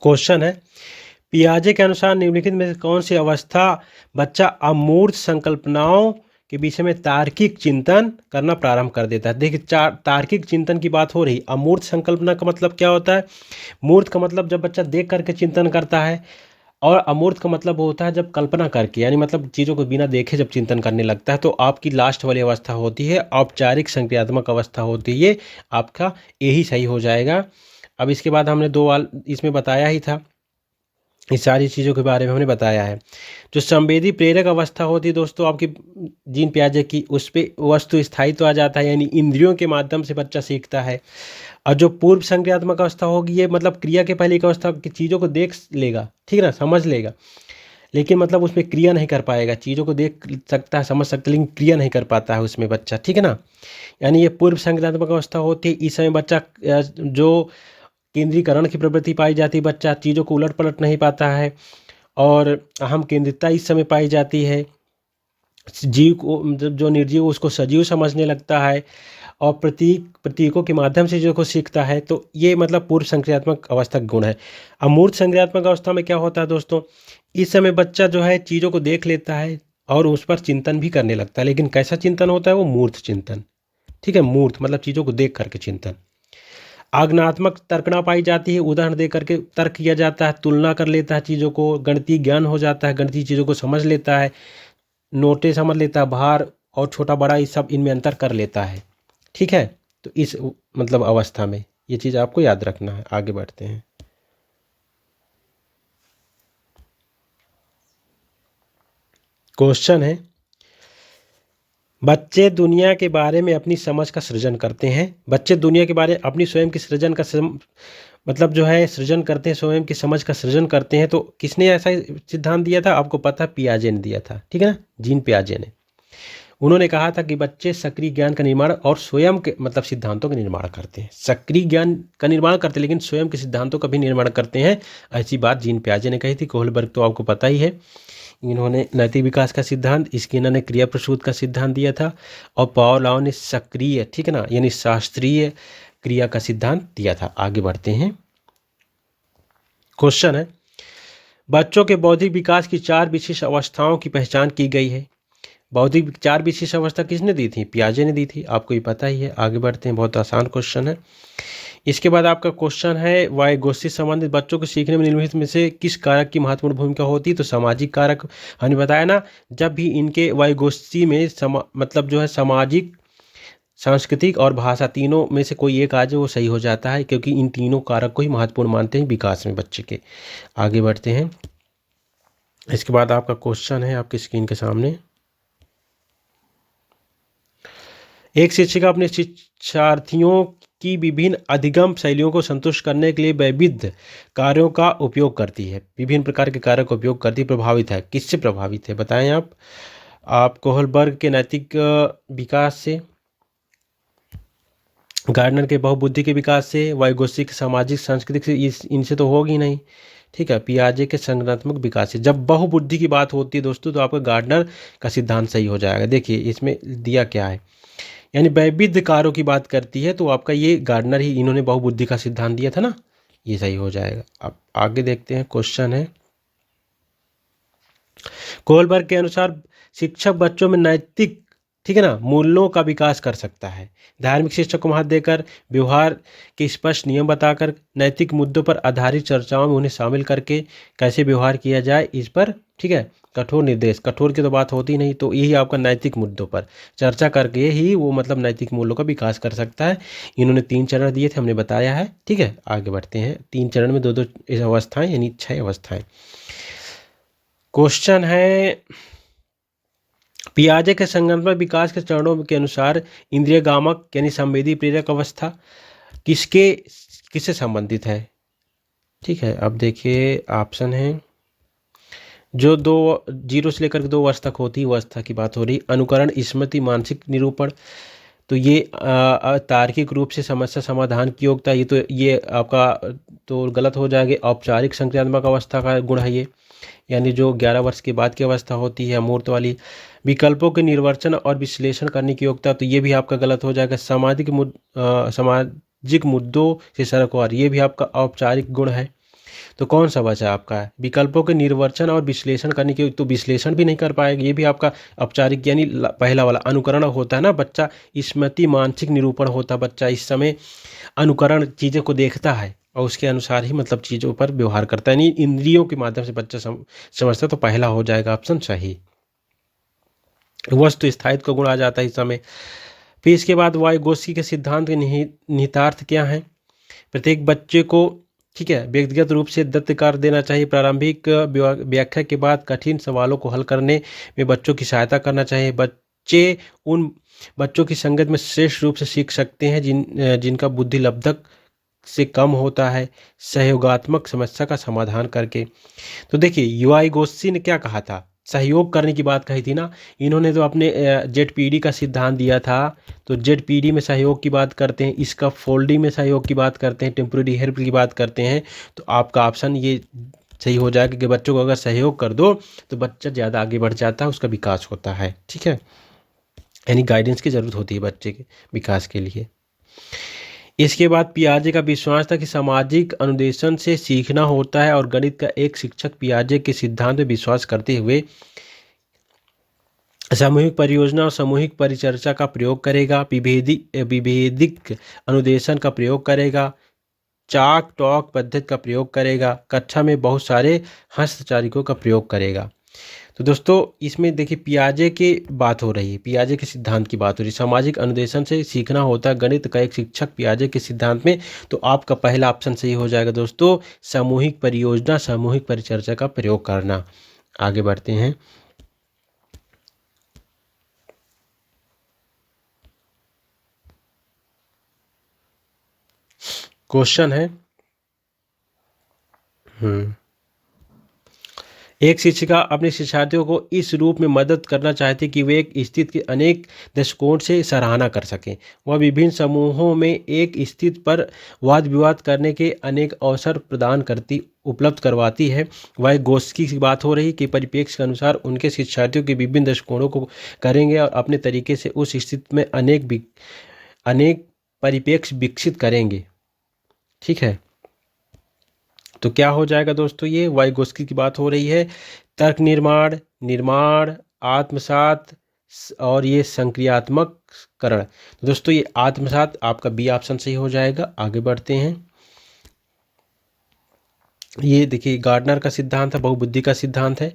क्वेश्चन है, पियाजे के अनुसार निम्नलिखित में से कौन सी अवस्था बच्चा अमूर्त संकल्पनाओं के विषय में तार्किक चिंतन करना प्रारंभ कर देता है। देखिए तार्किक चिंतन की बात हो रही। अमूर्त संकल्पना का मतलब क्या होता है? मूर्त का मतलब जब बच्चा देख करके चिंतन करता है, और अमूर्त का मतलब होता है जब कल्पना करके, यानी मतलब चीज़ों को बिना देखे जब चिंतन करने लगता है। तो आपकी लास्ट वाली अवस्था होती है औपचारिक संक्रियात्मक अवस्था होती है। ये आपका यही सही हो जाएगा। अब इसके बाद हमने दो वाल इसमें बताया ही था, इस सारी चीज़ों के बारे में हमने बताया है। जो संवेदी प्रेरक अवस्था होती है दोस्तों आपकी जीन पियाजे की, उस पर वस्तु स्थायित्व आ जाता है, यानी इंद्रियों के माध्यम से बच्चा सीखता है। और जो पूर्व संक्रियात्मक अवस्था होगी, ये मतलब क्रिया के पहले की अवस्था की चीज़ों को देख लेगा, ठीक है ना, समझ लेगा, लेकिन मतलब उसमें क्रिया नहीं कर पाएगा। चीज़ों को देख सकता है, समझ सकता है, लेकिन क्रिया नहीं कर पाता है उसमें बच्चा, ठीक है ना। यानी ये पूर्व संक्रियात्मक अवस्था होती है। इस समय बच्चा जो केंद्रीकरण की प्रवृत्ति पाई जाती है, बच्चा चीज़ों को उलट पलट नहीं पाता है, और अहम केंद्रितता इस समय पाई जाती है। जीव को जो निर्जीव उसको सजीव समझने लगता है, और प्रतीकों के माध्यम से जो को सीखता है। तो ये मतलब पूर्व संक्रियात्मक अवस्था का गुण है। अमूर्त संक्रियात्मक अवस्था में क्या होता है दोस्तों? इस समय बच्चा जो है चीज़ों को देख लेता है और उस पर चिंतन भी करने लगता है, लेकिन कैसा चिंतन होता है? वो मूर्त चिंतन, ठीक है। मूर्त मतलब चीज़ों को देख करके चिंतन। आज्ञानात्मक तर्कना पाई जाती है, उदाहरण दे करके तर्क किया जाता है, तुलना कर लेता है चीज़ों को, गणितीय ज्ञान हो जाता है, गणितीय चीज़ों को समझ लेता है, नोटे समझ लेता है, भार और छोटा बड़ा ये सब इनमें अंतर कर लेता है, ठीक है। तो इस मतलब अवस्था में ये चीज़ आपको याद रखना है। आगे बढ़ते हैं। क्वेश्चन है, बच्चे दुनिया के बारे में अपनी समझ का सृजन करते हैं। बच्चे दुनिया के बारे में अपनी स्वयं की सृजन का मतलब जो है सृजन करते हैं, स्वयं की समझ का सृजन करते हैं। तो किसने ऐसा सिद्धांत दिया था? आपको पता है, पियाजे ने दिया था, ठीक है ना, जीन पियाजे ने। उन्होंने कहा था कि बच्चे सक्रिय ज्ञान का निर्माण और स्वयं के मतलब सिद्धांतों का निर्माण करते हैं। सक्रिय ज्ञान का निर्माण करते हैं, लेकिन स्वयं के सिद्धांतों का भी निर्माण करते हैं। ऐसी बात जीन पियाजे ने कही थी। कोहलबर्ग तो आपको पता ही है, इन्होंने नैतिक विकास का सिद्धांत, स्किनर ने क्रिया प्रसूत का सिद्धांत दिया था, और पावलोव ने सक्रिय, ठीक है ना, यानी शास्त्रीय क्रिया का सिद्धांत दिया था। आगे बढ़ते हैं। क्वेश्चन है, बच्चों के बौद्धिक विकास की 4 विशेष अवस्थाओं की पहचान की गई है। बौद्धिक 4 विशेष अवस्था किसने दी थी? पियाजे ने दी थी, आपको ये पता ही है। आगे बढ़ते हैं, बहुत आसान क्वेश्चन है। इसके बाद आपका क्वेश्चन है, वायगोष्ठी संबंधित बच्चों को सीखने में निम्नलिखित में से किस कारक की महत्वपूर्ण भूमिका होती है? तो सामाजिक कारक। हमने बताया ना, जब भी इनके वायगोष्ठी में मतलब जो है सामाजिक, सांस्कृतिक और भाषा तीनों में से कोई एक आ जाए वो सही हो जाता है, क्योंकि इन तीनों कारक को ही महत्वपूर्ण मानते हैं विकास में बच्चे के। आगे बढ़ते हैं। इसके बाद आपका क्वेश्चन है आपकी स्क्रीन के सामने, एक शिक्षिका अपने शिक्षार्थियों की विभिन्न अधिगम शैलियों को संतुष्ट करने के लिए विविध कार्यों का उपयोग करती है। विभिन्न प्रकार के कार्यों का उपयोग करती है। प्रभावित है, किससे प्रभावित है बताएं आप कोहलबर्ग के नैतिक विकास से, गार्डनर के बहुबुद्धि के विकास से, वाइगोत्स्की के सामाजिक सांस्कृतिक से, इनसे तो होगी नहीं, ठीक है। पियाजे के संज्ञानात्मक विकास से। जब बहुबुद्धि की बात होती है दोस्तों, तो आपका गार्डनर का सिद्धांत सही हो जाएगा। देखिए इसमें दिया क्या है, यानी वैविध्य कार्यों की बात करती है, तो आपका ये गार्डनर ही, इन्होंने बहुबुद्धि का सिद्धांत दिया था ना, ये सही हो जाएगा। अब आगे देखते हैं। क्वेश्चन है, कोहलबर्ग के अनुसार शिक्षक बच्चों में नैतिक, ठीक है ना, मूल्यों का विकास कर सकता है। धार्मिक शिक्षा को महत्व देकर, व्यवहार के स्पष्ट नियम बताकर, नैतिक मुद्दों पर आधारित चर्चाओं में उन्हें शामिल करके कैसे व्यवहार किया जाए इस पर, ठीक है, कठोर निर्देश। कठोर की तो बात होती नहीं, तो यही आपका नैतिक मुद्दों पर चर्चा करके ही वो मतलब नैतिक मूल्यों का विकास कर सकता है। इन्होंने 3 चरण दिए थे, हमने बताया है, ठीक है। आगे बढ़ते हैं। 3 चरण में 2-2 अवस्थाएं, यानी 6 अवस्थाएं। क्वेश्चन है, पियाजे के संज्ञानात्मक विकास के चरणों के अनुसार इंद्रिय गामक यानी संवेदी प्रेरक अवस्था किससे संबंधित है? ठीक है, अब देखिए ऑप्शन है, जो 0 से लेकर 2 वर्ष तक होती है अवस्था की बात हो रही। अनुकरण, स्मृति, मानसिक निरूपण, तो ये तार्किक रूप से समस्या समाधान की योग्यता, ये आपका तो गलत हो जाएगी। औपचारिक संक्रियात्मक अवस्था का गुण है ये, यानी जो 11 वर्ष के बाद की अवस्था होती है अमूर्त वाली। विकल्पों के निर्वचन और विश्लेषण करने की योग्यता, तो ये भी आपका गलत हो जाएगा। सामाजिक मुद्दों से सरोकार, ये भी आपका औपचारिक गुण है। तो कौन सा बचा आपका? विकल्पों के निर्वाचन और विश्लेषण करने की, तो विश्लेषण भी नहीं कर पाएगा, ये भी आपका औपचारिक यानी पहला वाला अनुकरण होता है ना बच्चा, स्मृति मानसिक निरूपण होता है, बच्चा इस समय अनुकरण चीज़ों को देखता है और उसके अनुसार ही मतलब चीज़ों पर व्यवहार करता है, यानी इंद्रियों के माध्यम से बच्चा समझता है। तो पहला हो जाएगा ऑप्शन सही। वस्तु स्थायित्व का गुण आ जाता है इस समय। फिर इसके बाद वाइगोत्स्की के सिद्धांत के निहितार्थ क्या है? प्रत्येक बच्चे को, ठीक है, व्यक्तिगत रूप से दत्त कर देना चाहिए। प्रारंभिक व्याख्या के बाद कठिन सवालों को हल करने में बच्चों की सहायता करना चाहिए। बच्चे उन बच्चों की संगत में श्रेष्ठ रूप से सीख सकते हैं जिनका बुद्धि लब्धक से कम होता है, सहयोगात्मक समस्या का समाधान करके। तो देखिए वाइगोत्स्की ने क्या कहा था? सहयोग करने की बात कही थी ना। इन्होंने तो अपने जेडपीडी का सिद्धांत दिया था। तो जेडपीडी में सहयोग की बात करते हैं, इसका फोल्डिंग में सहयोग की बात करते हैं, टेम्पररी हेल्प की बात करते हैं। तो आपका ऑप्शन ये सही हो जाएगा कि बच्चों को अगर सहयोग कर दो तो बच्चा ज़्यादा आगे बढ़ जाता है, उसका विकास होता है। ठीक है, यानी गाइडेंस की ज़रूरत होती है बच्चे के विकास के लिए। इसके बाद पियाजे का विश्वास था कि सामाजिक अनुदेशन से सीखना होता है और गणित का एक शिक्षक पियाजे के सिद्धांत में विश्वास करते हुए सामूहिक परियोजना और सामूहिक परिचर्चा का प्रयोग करेगा, विभेदिक अनुदेशन का प्रयोग करेगा, चाक टॉक पद्धति का प्रयोग करेगा, कक्षा में बहुत सारे हस्तचारिकों का प्रयोग करेगा। तो दोस्तों इसमें देखिए पियाजे की बात हो रही है, पियाजे के सिद्धांत की बात हो रही है, सामाजिक अनुदेशन से सीखना होता है, गणित का एक शिक्षक पियाजे के सिद्धांत में। तो आपका पहला ऑप्शन सही हो जाएगा दोस्तों, सामूहिक परियोजना सामूहिक परिचर्चा का प्रयोग करना। आगे बढ़ते हैं। क्वेश्चन है, एक शिक्षिका अपने शिक्षार्थियों को इस रूप में मदद करना चाहती कि वे एक स्थिति के अनेक दृष्टिकोण से सराहना कर सकें। वह विभिन्न समूहों में एक स्थिति पर वाद विवाद करने के अनेक अवसर प्रदान करती उपलब्ध करवाती है। वाइगोत्स्की की बात हो रही कि परिप्रेक्ष्य के अनुसार उनके शिक्षार्थियों के विभिन्न दृष्टिकोणों को करेंगे और अपने तरीके से उस स्थिति में अनेक परिप्रेक्ष्य विकसित करेंगे। ठीक है, तो क्या हो जाएगा दोस्तों? ये वाइगोत्स्की की बात हो रही है। तर्क निर्माण आत्मसात और ये संक्रियात्मककरण। तो दोस्तों ये आत्मसात आपका बी ऑप्शन सही हो जाएगा। आगे बढ़ते हैं। ये देखिए गार्डनर का सिद्धांत है, बहुबुद्धि का सिद्धांत है।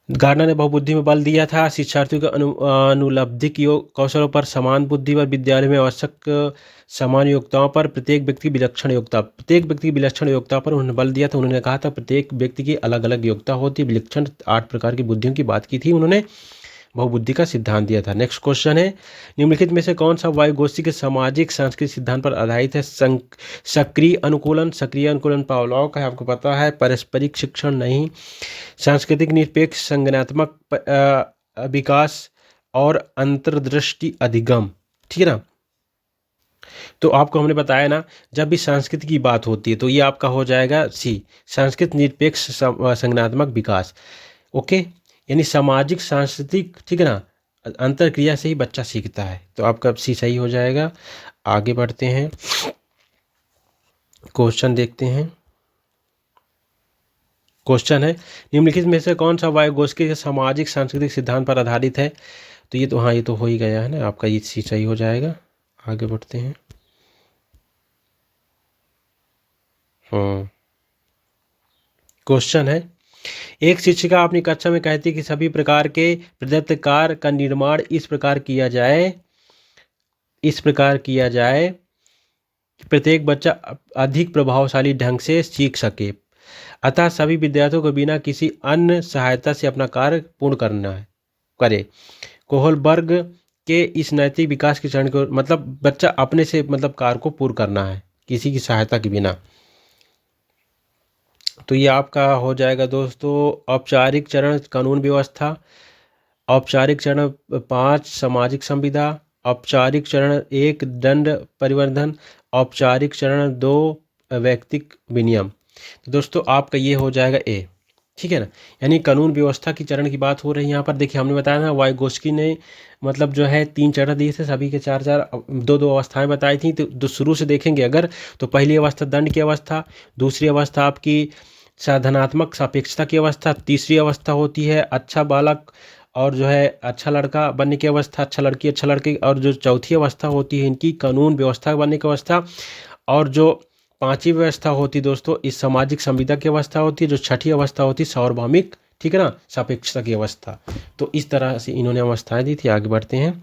गार्डनर ने बहुबुद्धि में बल दिया था। शिक्षार्थियों के अनुलब्धिक कौशलों पर, समान बुद्धि पर, विद्यालय में आवश्यक समान योग्यताओं पर, प्रत्येक व्यक्ति की विलक्षण योग्यता पर उन्होंने बल दिया था। उन्होंने कहा था प्रत्येक व्यक्ति की अलग अलग योग्यता होती है, विलक्षण 8 प्रकार की बुद्धियों की बात की थी उन्होंने, बहुबुद्धि का सिद्धांत दिया था। नेक्स्ट क्वेश्चन है, निम्नलिखित में से कौन सा वाइगोत्स्की के सामाजिक सांस्कृतिक सिद्धांत पर आधारित है? सक्रिय अनुकूलन पावलोव का है, आपको पता है। पारस्परिक शिक्षण नहीं। सांस्कृतिक निरपेक्ष संज्ञानात्मक विकास और अंतर्दृष्टि अधिगम। ठीक है ना। तो आपको हमने बताया ना, जब भी संस्कृति की बात होती है तो ये आपका हो जाएगा सी, सांस्कृतिक निरपेक्ष संज्ञानात्मक विकास। ओके, यानी सामाजिक सांस्कृतिक, ठीक है ना, अंतर क्रिया से ही बच्चा सीखता है। तो आपका सी सही हो जाएगा। आगे बढ़ते हैं, क्वेश्चन देखते हैं। क्वेश्चन है, निम्नलिखित में से कौन सा वाइगोत्स्की के सामाजिक सांस्कृतिक सिद्धांत पर आधारित है? तो ये तो हाँ, ये तो हो ही गया है ना, आपका ये सी सही हो जाएगा। आगे बढ़ते हैं। क्वेश्चन है, एक शिक्षिका अपनी कक्षा में कहती है कि सभी प्रकार के प्रदत्त कार्य का निर्माण इस प्रकार किया जाए कि प्रत्येक बच्चा अधिक प्रभावशाली ढंग से सीख सके, अतः सभी विद्यार्थियों को बिना किसी अन्य सहायता से अपना कार्य पूर्ण करे। कोहलबर्ग के इस नैतिक विकास के चरण को, मतलब बच्चा अपने से मतलब कार्य को पूर्ण करना है किसी की सहायता के बिना। तो ये आपका हो जाएगा दोस्तों औपचारिक चरण कानून व्यवस्था, औपचारिक चरण 5 सामाजिक संविदा, औपचारिक चरण 1 दंड परिवर्धन, औपचारिक चरण 2 वैयक्तिक विनियम। तो दोस्तों आपका ये हो जाएगा ए। ठीक है ना। यानी कानून व्यवस्था की चरण की बात हो रही है यहाँ पर। देखिए हमने बताया था वाइगोस्की ने मतलब जो है 3 चरण दिए थे, सभी के 4-4 2-2 अवस्थाएं बताई थी। तो शुरू से देखेंगे अगर, तो पहली अवस्था दंड की अवस्था, दूसरी अवस्था आपकी साधनात्मक सापेक्षता की अवस्था, तीसरी अवस्था होती है अच्छा बालक और जो है अच्छा लड़का बनने की अवस्था, अच्छा लड़की अच्छा लड़की, और जो चौथी अवस्था होती है इनकी कानून व्यवस्था बनने की अवस्था, और जो पांचवी व्यवस्था होती है दोस्तों इस सामाजिक संविदा की अवस्था होती है, जो छठी अवस्था होती है सार्वभौमिक, ठीक है ना, सापेक्षता की अवस्था। तो इस तरह से इन्होंने अवस्थाएं दी थी। आगे बढ़ते हैं।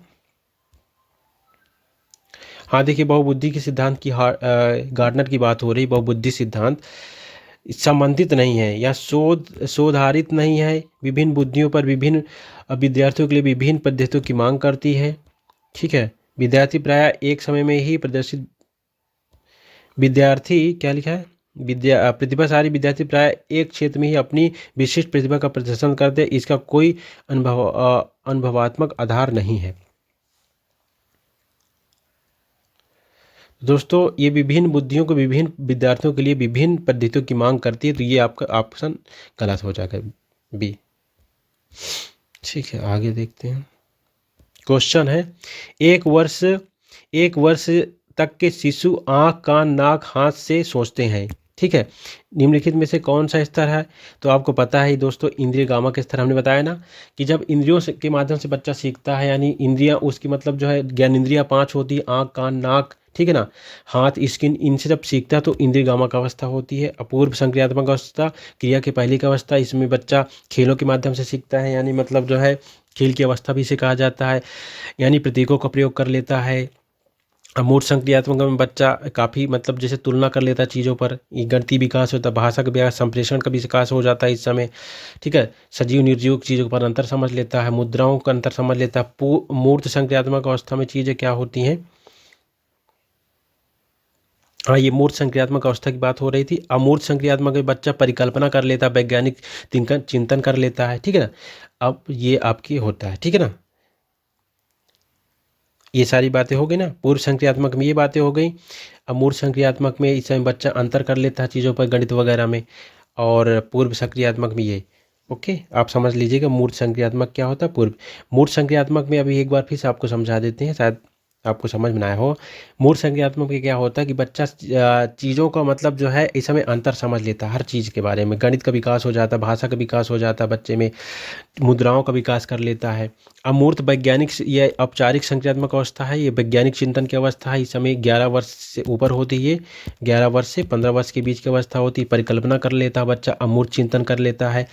हाँ देखिए बहुबुद्धि के सिद्धांत की गार्डनर की बात हो रही। बहुबुद्धि सिद्धांत संबंधित नहीं है या शोधारित नहीं है, विभिन्न बुद्धियों पर विभिन्न विद्यार्थियों के लिए विभिन्न पद्धतियों की मांग करती है। ठीक है, विद्यार्थी प्राय एक समय में ही प्रदर्शित विद्यार्थी क्या लिखा है, प्रतिभाशाली विद्यार्थी प्राय एक क्षेत्र में ही अपनी विशिष्ट प्रतिभा का प्रदर्शन करते हैं, इसका कोई अनुभवात्मक आधार नहीं है। दोस्तों ये विभिन्न बुद्धियों को विभिन्न विद्यार्थियों के लिए विभिन्न पद्धतियों की मांग करती है, तो ये आपका ऑप्शन गलत हो जाएगा बी। ठीक है आगे देखते हैं। क्वेश्चन है एक वर्ष तक के शिशु आँख कान नाक हाथ से सोचते हैं। ठीक है, निम्नलिखित में से कौन सा स्तर है, तो आपको पता है दोस्तों इंद्रिय गामा के स्तर। हमने बताया ना कि जब इंद्रियों के माध्यम से बच्चा सीखता है, यानी इंद्रियां उसकी मतलब जो है ज्ञान इंद्रियां 5 होती है, आँख कान नाक, ठीक है ना, हाथ स्किन, इनसे जब सीखता है तो इंद्रिय गामा का अवस्था होती है। अपूर्व संक्रियात्मक अवस्था क्रिया की पहली का अवस्था, इसमें बच्चा खेलों के माध्यम से सीखता है, यानी मतलब जो है खेल की अवस्था भी इसे कहा जाता है, यानी प्रतीकों का प्रयोग कर लेता है। अमूर्त संक्रियात्मक में बच्चा काफ़ी मतलब जैसे तुलना कर लेता है चीज़ों पर, ये गणितीय विकास होता है, भाषा का विकास, संप्रेषण का भी विकास हो जाता है इस समय। ठीक है, सजीव निर्जीव चीज़ों पर अंतर समझ लेता है, मुद्राओं का अंतर समझ लेता है। मूर्त संक्रियात्मक अवस्था में चीज़ें क्या होती हैं, हाँ ये मूर्त संक्रियात्मक अवस्था की बात हो रही थी। अमूर्त संक्रियात्मक में बच्चा परिकल्पना कर लेता है, वैज्ञानिक चिंतन कर लेता है। ठीक है ना, अब ये आपकी होता है। ठीक है ना, ये सारी बातें हो गई ना। पूर्व संक्रियात्मक में ये बातें हो गई। अमूर्त संक्रियात्मक में इस समय बच्चा अंतर कर लेता है चीज़ों पर गणित वगैरह में, और पूर्व संक्रियात्मक में ये। ओके, आप समझ लीजिएगा मूर्त संक्रियात्मक क्या होता है, पूर्व। मूर्त संक्रियात्मक में अभी एक बार फिर से आपको समझा देते हैं, शायद आपको समझ में आया हो। मूर्त संक्रियात्मक में क्या होता है कि बच्चा चीज़ों का मतलब जो है इस समय अंतर समझ लेता है हर चीज़ के बारे में। गणित का विकास हो जाता है, भाषा का विकास हो जाता है बच्चे में, मुद्राओं का विकास कर लेता है। अमूर्त वैज्ञानिक ये औपचारिक संक्रियात्मक अवस्था है, ये वैज्ञानिक चिंतन की अवस्था है। इस समय 11 वर्ष से ऊपर होती है, 11 वर्ष से 15 वर्ष के बीच की अवस्था होती है। परिकल्पना कर लेता है बच्चा, अमूर्त चिंतन कर लेता है।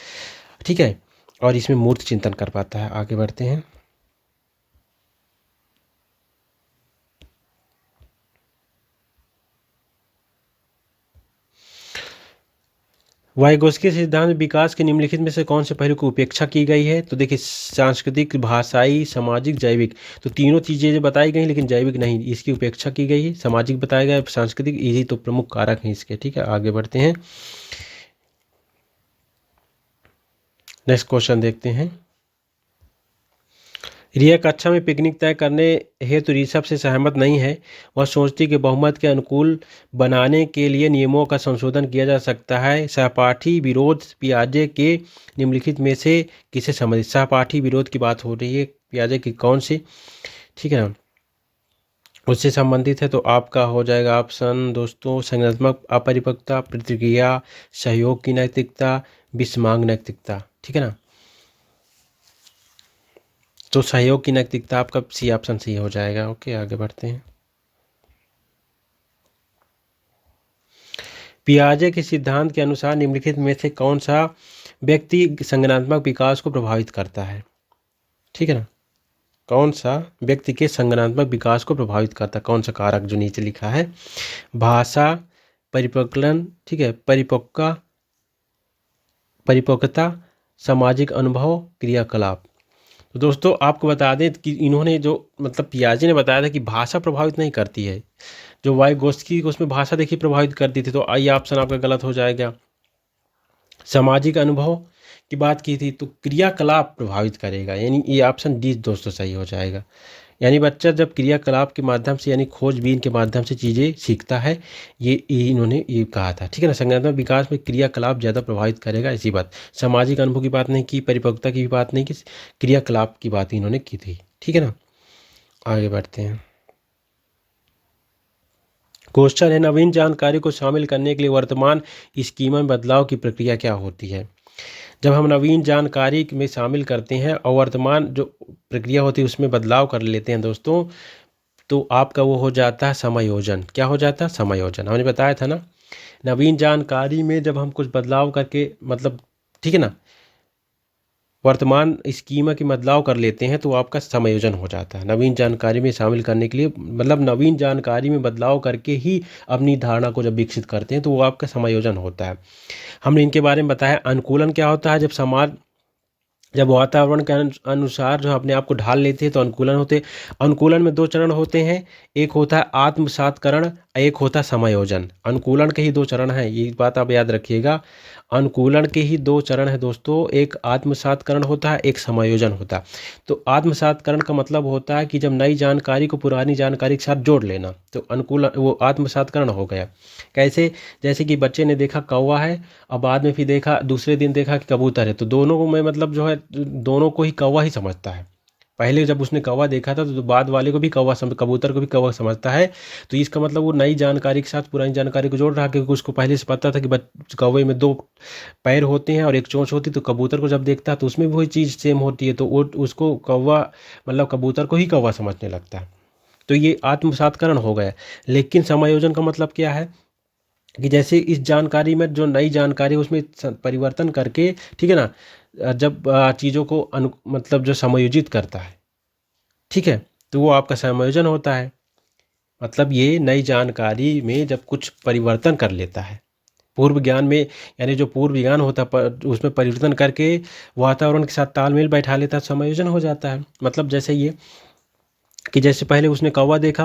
ठीक है, और इसमें मूर्त चिंतन कर पाता है। आगे बढ़ते हैं। वाइगोस्की सिद्धांत में विकास के निम्नलिखित में से कौन से पहलू की उपेक्षा की गई है, तो देखिए सांस्कृतिक, भाषाई, सामाजिक, जैविक। तो तीनों चीज़ें जो बताई गई लेकिन जैविक नहीं, इसकी उपेक्षा की गई है। सामाजिक बताया गया, सांस्कृतिक, यही तो प्रमुख कारक हैं इसके। ठीक है आगे बढ़ते हैं, नेक्स्ट क्वेश्चन देखते हैं। रिया कक्षा में पिकनिक तय करने हेतु ऋषभ से सहमत नहीं है। वह सोचती कि बहुमत के अनुकूल बनाने के लिए नियमों का संशोधन किया जा सकता है। सहपाठी विरोध पियाजे के निम्नलिखित में से किसे संबंधित, सहपाठी विरोध की बात हो रही है, पियाजे की कौन सी, ठीक है ना, उससे संबंधित है। तो आपका हो जाएगा ऑप्शन दोस्तों संज्ञानात्मक अपरिपक्वता, प्रतिक्रिया, सहयोग की नैतिकता, विषमांग नैतिकता। ठीक है ना, तो सहयोग की नैतिकता आपका सी ऑप्शन सही हो जाएगा। ओके आगे बढ़ते हैं। पियाजे के सिद्धांत के अनुसार निम्नलिखित में से कौन सा व्यक्ति संज्ञानात्मक विकास को प्रभावित करता है, ठीक है ना, कौन सा व्यक्ति के संज्ञानात्मक विकास को प्रभावित करता है, कौन सा कारक जो नीचे लिखा है, भाषा, परिपक्वन, ठीक है, परिपक्वता, सामाजिक अनुभव, क्रियाकलाप। तो दोस्तों आपको बता दें कि इन्होंने जो मतलब पियाजे ने बताया था कि भाषा प्रभावित नहीं करती है, जो वाइगोस्की उसमें भाषा देखिए प्रभावित करती थी, तो ये ऑप्शन आपका गलत हो जाएगा। सामाजिक अनुभव की बात की थी तो क्रियाकलाप प्रभावित करेगा, यानी ये ऑप्शन डी दोस्तों सही हो जाएगा। यानी बच्चा जब क्रियाकलाप के माध्यम से यानी खोजबीन के माध्यम से चीज़ें सीखता है, ये इन्होंने ये कहा था, ठीक है ना। संज्ञानात्मक विकास में क्रियाकलाप ज़्यादा प्रभावित करेगा, ऐसी बात। सामाजिक अनुभव की बात नहीं की, परिपक्वता की भी बात नहीं की, क्रियाकलाप की बात इन्होंने की थी, ठीक है ना। आगे बढ़ते हैं। क्वेश्चन है, नवीन जानकारी को शामिल करने के लिए वर्तमान स्कीमा में बदलाव की प्रक्रिया क्या होती है। जब हम नवीन जानकारी में शामिल करते हैं और वर्तमान जो प्रक्रिया होती है उसमें बदलाव कर लेते हैं दोस्तों, तो आपका वो हो जाता है समायोजन। क्या हो जाता है? समायोजन। हमने बताया था ना, नवीन जानकारी में जब हम कुछ बदलाव करके मतलब, ठीक है ना, वर्तमान स्कीमा की बदलाव कर लेते हैं तो आपका समायोजन हो जाता है। नवीन जानकारी में शामिल करने के लिए मतलब नवीन जानकारी में बदलाव करके ही अपनी धारणा को जब विकसित करते हैं तो वो आपका समायोजन होता है। हमने इनके बारे में बताया। अनुकूलन क्या होता है? जब वातावरण के अनुसार जो अपने आप को ढाल लेते हैं तो अनुकूलन होते हैं। अनुकूलन में दो चरण होते हैं, एक होता है आत्मसातकरण, एक होता है समायोजन। अनुकूलन के ही दो चरण हैं, ये बात आप याद रखिएगा। अनुकूलन के ही दो चरण है दोस्तों, एक आत्मसातकरण होता है, एक समायोजन होता है। तो आत्मसातकरण का मतलब होता है कि जब नई जानकारी को पुरानी जानकारी के साथ जोड़ लेना, तो अनुकूलन वो आत्मसातकरण हो गया। कैसे? जैसे कि बच्चे ने देखा कौवा है और बाद में फिर देखा, दूसरे दिन देखा कि कबूतर है, तो दोनों को मैं मतलब जो है दोनों को ही कौवा ही समझता है। पहले जब उसने कौवा देखा था तो बाद वाले को भी कबूतर को भी कौवा समझता है। तो इसका मतलब वो नई जानकारी के साथ पुरानी जानकारी को जोड़ रहा है, क्योंकि उसको पहले से पता था कि कौवे में दो पैर होते हैं और एक चोंच होती है। तो कबूतर को जब देखता है तो उसमें भी वही चीज़ सेम होती है, तो वो उसको कौवा मतलब कबूतर को ही कौवा समझने लगता है। तो ये आत्मसातकरण हो गया। लेकिन समायोजन का मतलब क्या है कि जैसे इस जानकारी में जो नई जानकारी है उसमें परिवर्तन करके, ठीक है ना, जब चीज़ों को मतलब जो समायोजित करता है, ठीक है, तो वो आपका समायोजन होता है। मतलब ये नई जानकारी में जब कुछ परिवर्तन कर लेता है, पूर्व ज्ञान में, यानी जो पूर्व ज्ञान होता है उसमें परिवर्तन करके वातावरण के साथ तालमेल बैठा लेता है, समायोजन हो जाता है। मतलब जैसे ये कि जैसे पहले उसने कौवा देखा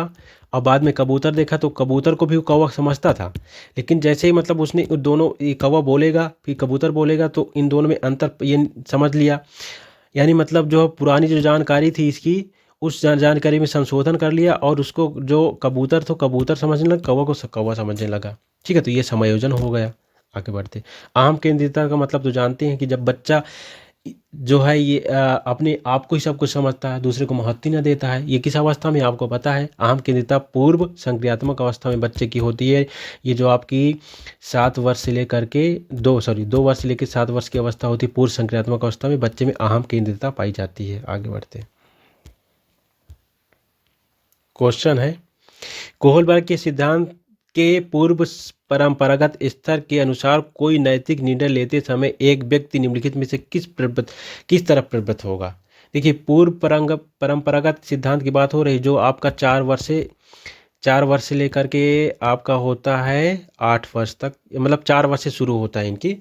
और बाद में कबूतर देखा, तो कबूतर को भी वो कौवा समझता था। लेकिन जैसे ही मतलब उसने दोनों, ये कौवा बोलेगा फिर कबूतर बोलेगा, तो इन दोनों में अंतर ये समझ लिया। यानी मतलब जो पुरानी जो जानकारी थी इसकी, उस जानकारी में संशोधन कर लिया और उसको जो कबूतर तो कबूतर समझने लगा, कौवा को कौवा समझने लगा। ठीक है, तो ये समायोजन हो गया। आगे बढ़ते, अहम केंद्रितता का मतलब तो जानते हैं कि जब बच्चा जो है ये अपने आप को ही सब कुछ समझता है, दूसरे को महत्व ही न देता है। ये किस अवस्था में आपको पता है? अहम केंद्रितता पूर्व संक्रियात्मक अवस्था में बच्चे की होती है। ये जो आपकी 7 वर्ष से लेकर के 2 वर्ष से लेकर 7 वर्ष की अवस्था होती है, पूर्व संक्रियात्मक अवस्था में बच्चे में अहम केंद्रितता पाई जाती है। आगे बढ़ते हैं। क्वेश्चन है, कोहलबर्ग के सिद्धांत के पूर्व परंपरागत स्तर के अनुसार कोई नैतिक निर्णय लेते समय एक व्यक्ति निम्नलिखित में से किस तरफ प्रवृत्त होगा। देखिए, पूर्व परंपरागत सिद्धांत की बात हो रही, जो आपका 4 वर्ष से लेकर के आपका होता है 8 वर्ष तक, मतलब 4 वर्ष से शुरू होता है इनकी,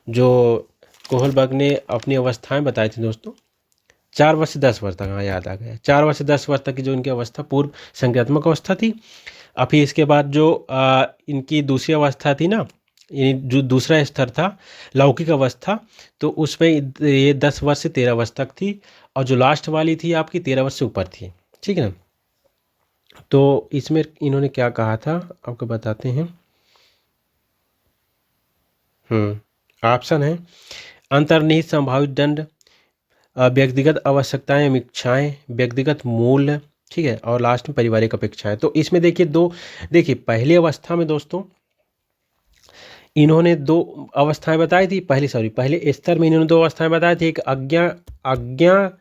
जो कोहलबर्ग ने अपनी अवस्थाएं बताई थी दोस्तों। 4 वर्ष से 10 वर्ष तक, हाँ याद आ गया, 4 वर्ष से 10 वर्ष तक की जो इनकी अवस्था पूर्व संज्ञात्मक अवस्था थी। अब फिर इसके बाद जो इनकी दूसरी अवस्था थी ना, ये जो दूसरा स्तर था लौकिक अवस्था, तो उसमें ये 10 वर्ष से 13 वर्ष तक थी, और जो लास्ट वाली थी आपकी 13 वर्ष से ऊपर थी। ठीक है ना, तो इसमें इन्होंने क्या कहा था आपको बताते हैं। ऑप्शन है, अंतर्निहित संभावित दंड, व्यक्तिगत आवश्यकताएं एवं इच्छाएं, व्यक्तिगत मूल्य, ठीक है, और लास्ट में पारिवारिक अपेक्षाएं। तो इसमें देखिए पहली अवस्था में दोस्तों इन्होंने 2 अवस्थाएं बताई थी। पहले स्तर में इन्होंने 2 अवस्थाएं बताई थी, एक आज्ञा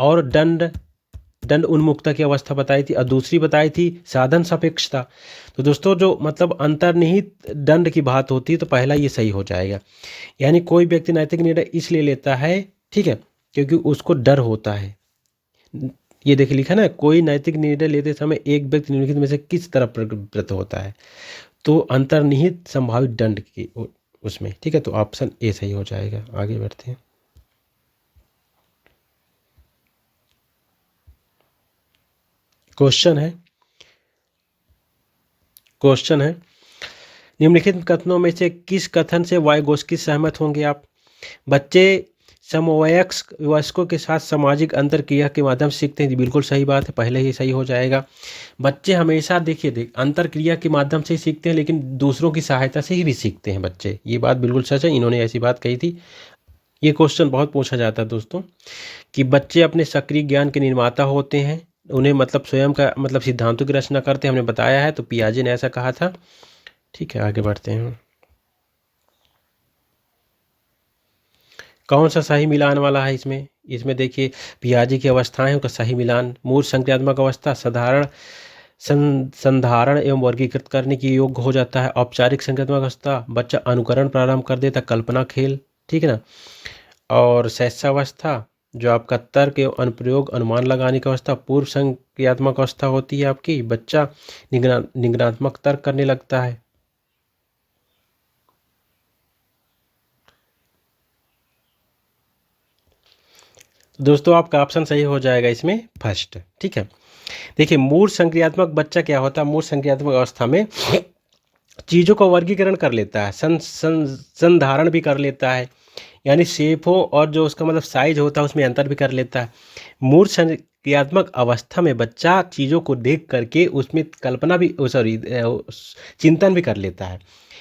और दंड उन्मुक्ता की अवस्था बताई थी, और दूसरी बताई थी साधन सापेक्षता। तो दोस्तों जो मतलब अंतर्निहित दंड की बात होती है, तो पहला ये सही हो जाएगा। यानी कोई व्यक्ति नैतिक निर्णय इसलिए लेता है, ठीक है, क्योंकि उसको डर होता है। ये देखिए लिखा ना, कोई नैतिक निर्णय लेते समय एक व्यक्ति निम्नलिखित में से किस तरह प्रवृत्त होता है, तो अंतर्निहित संभावित दंड की उसमें। ठीक है, तो ऑप्शन ए सही हो जाएगा। आगे बढ़ते हैं। क्वेश्चन है, निम्नलिखित कथनों में से किस कथन से वाइगोस्की सहमत होंगे आप। बच्चे समवयस्कों के साथ सामाजिक अंतर क्रिया के माध्यम से सीखते हैं। बिल्कुल सही बात है, पहले ही सही हो जाएगा। बच्चे हमेशा देखिए अंतर क्रिया के माध्यम से ही सीखते हैं, लेकिन दूसरों की सहायता से ही भी सीखते हैं बच्चे। ये बात बिल्कुल सच है, इन्होंने ऐसी बात कही थी। ये क्वेश्चन बहुत पूछा जाता है दोस्तों कि बच्चे अपने सक्रिय ज्ञान के निर्माता होते हैं, उन्हें मतलब स्वयं का मतलब सिद्धांतों की रचना करते हैं, हमने बताया है। तो पियाजे ने ऐसा कहा था। ठीक है, आगे बढ़ते हैं। कौन सा सही मिलान वाला है इसमें? इसमें देखिए पियाजे की अवस्थाएं, उनका सही मिलान। मूल संक्रियात्मक अवस्था साधारण संधारण एवं वर्गीकृत करने की योग्य हो जाता है। औपचारिक संक्रियात्मक अवस्था बच्चा अनुकरण प्रारंभ कर देता, कल्पना खेल, ठीक है ना। और शैशवावस्था जो आपका तर्क एवं अनुप्रयोग अनुमान लगाने की अवस्था। पूर्व संक्रियात्मक अवस्था होती है आपकी, बच्चा निगमनात्मक तर्क करने लगता है। दोस्तों आपका ऑप्शन सही हो जाएगा इसमें फर्स्ट, ठीक है। देखिए मूल संक्रियात्मक बच्चा क्या होता है, मूल संक्रियात्मक अवस्था में चीज़ों का वर्गीकरण कर लेता है, संधारण भी कर लेता है, यानी शेप हो और जो उसका मतलब साइज होता है उसमें अंतर भी कर लेता है। मूल संक्रियात्मक अवस्था में बच्चा चीज़ों को देख करके उसमें कल्पना भी चिंतन भी कर लेता है,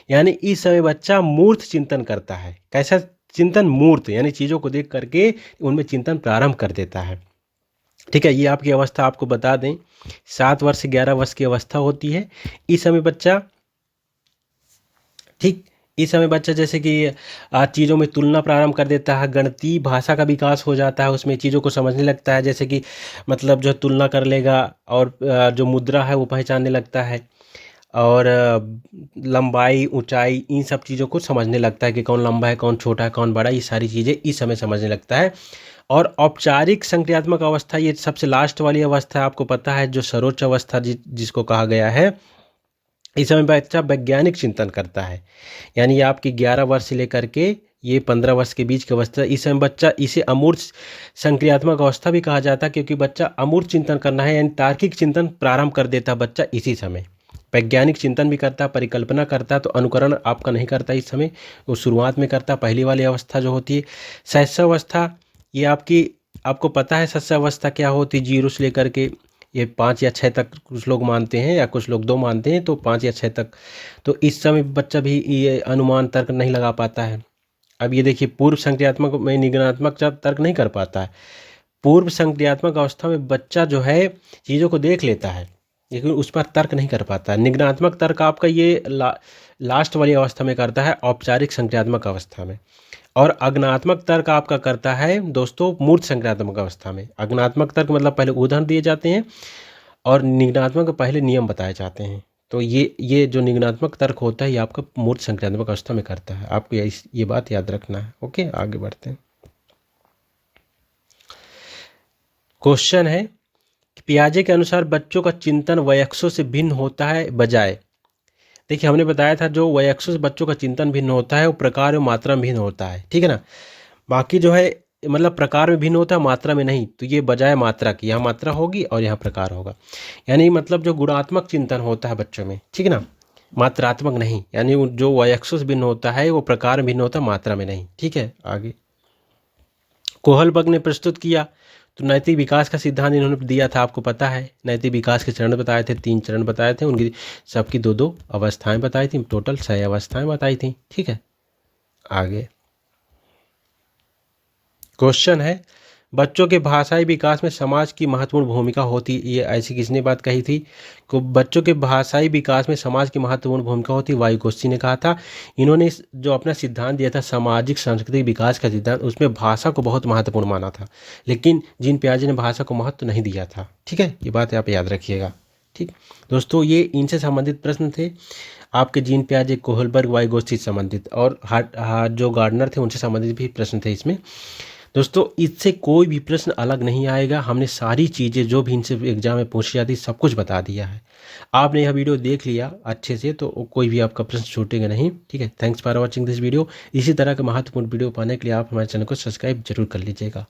यानी इस समय बच्चा मूर्त चिंतन करता है। कैसा चिंतन? मूर्त, यानी चीज़ों को देख करके उनमें चिंतन प्रारंभ कर देता है, ठीक है। ये आपकी अवस्था आपको बता दें 7 वर्ष से 11 वर्ष की अवस्था होती है। इस समय बच्चा ठीक इस समय बच्चा जैसे कि चीज़ों में तुलना प्रारंभ कर देता है, गणितीय भाषा का विकास हो जाता है, उसमें चीज़ों को समझने लगता है, जैसे कि मतलब जो तुलना कर लेगा और जो मुद्रा है वो पहचानने लगता है, और लंबाई ऊंचाई इन सब चीज़ों को समझने लगता है कि कौन लंबा है, कौन छोटा है, कौन बड़ा, ये सारी चीज़ें इस समय समझने लगता है। और औपचारिक संक्रियात्मक अवस्था ये सबसे लास्ट वाली अवस्था है, आपको पता है, जो सर्वोच्च अवस्था जिसको कहा गया है। इस समय बच्चा वैज्ञानिक चिंतन करता है, यानी ये आपकी 11 वर्ष से लेकर के ये 15 वर्ष के बीच की अवस्था। इस समय बच्चा, इसे अमूर्त संक्रियात्मक अवस्था भी कहा जाता है, क्योंकि बच्चा अमूर्त चिंतन करना है, यानी तार्किक चिंतन प्रारंभ कर देता है बच्चा इसी समय। वैज्ञानिक चिंतन भी करता है, परिकल्पना करता है, तो अनुकरण आपका नहीं करता इस समय, वो शुरुआत में करता है, पहली वाली अवस्था जो होती है। शैशवावस्था ये आपको पता है शैशवावस्था क्या होती है, 0 से लेकर के ये 5 या 6 तक कुछ लोग मानते हैं, या कुछ लोग 2 मानते हैं, तो 5 या 6 तक। तो इस समय बच्चा भी ये अनुमान तर्क नहीं लगा पाता है। अब ये देखिए पूर्व संक्रियात्मक में निगमनात्मक तर्क नहीं कर पाता है। पूर्व संक्रियात्मक अवस्था में बच्चा जो है चीज़ों को देख लेता है, लेकिन उस पर तर्क नहीं कर पाता है। निगमनात्मक तर्क आपका ये लास्ट वाली अवस्था में करता है, औपचारिक संक्रियात्मक अवस्था में। और अज्ञानात्मक तर्क आपका करता है दोस्तों मूर्त संक्रियात्मक अवस्था में। अज्ञानात्मक तर्क मतलब पहले उदाहरण दिए जाते हैं, और निगमनात्मक पहले नियम बताए जाते हैं। तो ये जो निगमनात्मक तर्क होता है ये आपका मूर्त संक्रियात्मक अवस्था में करता है। आपको ये बात याद रखना है। ओके, आगे बढ़ते हैं। क्वेश्चन है कि पियाजे के अनुसार बच्चों का चिंतन वयस्कों से भिन्न होता है बजाय। देखिए हमने बताया था जो वयस्कों से बच्चों का चिंतन भिन्न होता है वो प्रकार और मात्रा में भिन्न होता है, ठीक है ना। बाकी जो है मतलब प्रकार में भिन्न होता है, मात्रा में नहीं। तो ये बजाय मात्रा की, यहाँ मात्रा होगी और यहाँ प्रकार होगा, यानी मतलब जो गुणात्मक चिंतन होता है बच्चों में, ठीक है ना, मात्रात्मक नहीं। यानी जो वयस्कों से भिन्न होता है वो प्रकार में भिन्न होता है, मात्रा में नहीं, ठीक है। आगे कोहलबर्ग ने प्रस्तुत किया, तो नैतिक विकास का सिद्धांत इन्होंने दिया था, आपको पता है। नैतिक विकास के चरण बताए थे, 3 चरण बताए थे, उनकी सबकी 2-2 अवस्थाएं बताई थी, टोटल 6 अवस्थाएं बताई थी, ठीक है। आगे क्वेश्चन है बच्चों के भाषाई विकास में समाज की महत्वपूर्ण भूमिका होती। ये ऐसी किसने बात कही थी कि बच्चों के भाषाई विकास में समाज की महत्वपूर्ण भूमिका होती? वाइगोत्स्की ने कहा था। इन्होंने जो अपना सिद्धांत दिया था सामाजिक सांस्कृतिक विकास का सिद्धांत, उसमें भाषा को बहुत महत्वपूर्ण माना था, लेकिन जीन पियाजे ने भाषा को महत्व नहीं दिया था, ठीक है। ये बात आप याद रखिएगा, ठीक दोस्तों। ये इनसे संबंधित प्रश्न थे आपके, जीन पियाजे, कोहलबर्ग, वाइगोत्स्की से संबंधित, और जो गार्डनर थे उनसे संबंधित भी प्रश्न थे इसमें। दोस्तों इससे कोई भी प्रश्न अलग नहीं आएगा, हमने सारी चीज़ें जो भी इनसे एग्जाम में पूछी जाती सब कुछ बता दिया है। आपने यह वीडियो देख लिया अच्छे से तो कोई भी आपका प्रश्न छूटेगा नहीं, ठीक है। Thanks for watching this video. इसी तरह के महत्वपूर्ण वीडियो पाने के लिए आप हमारे चैनल को सब्सक्राइब जरूर कर लीजिएगा।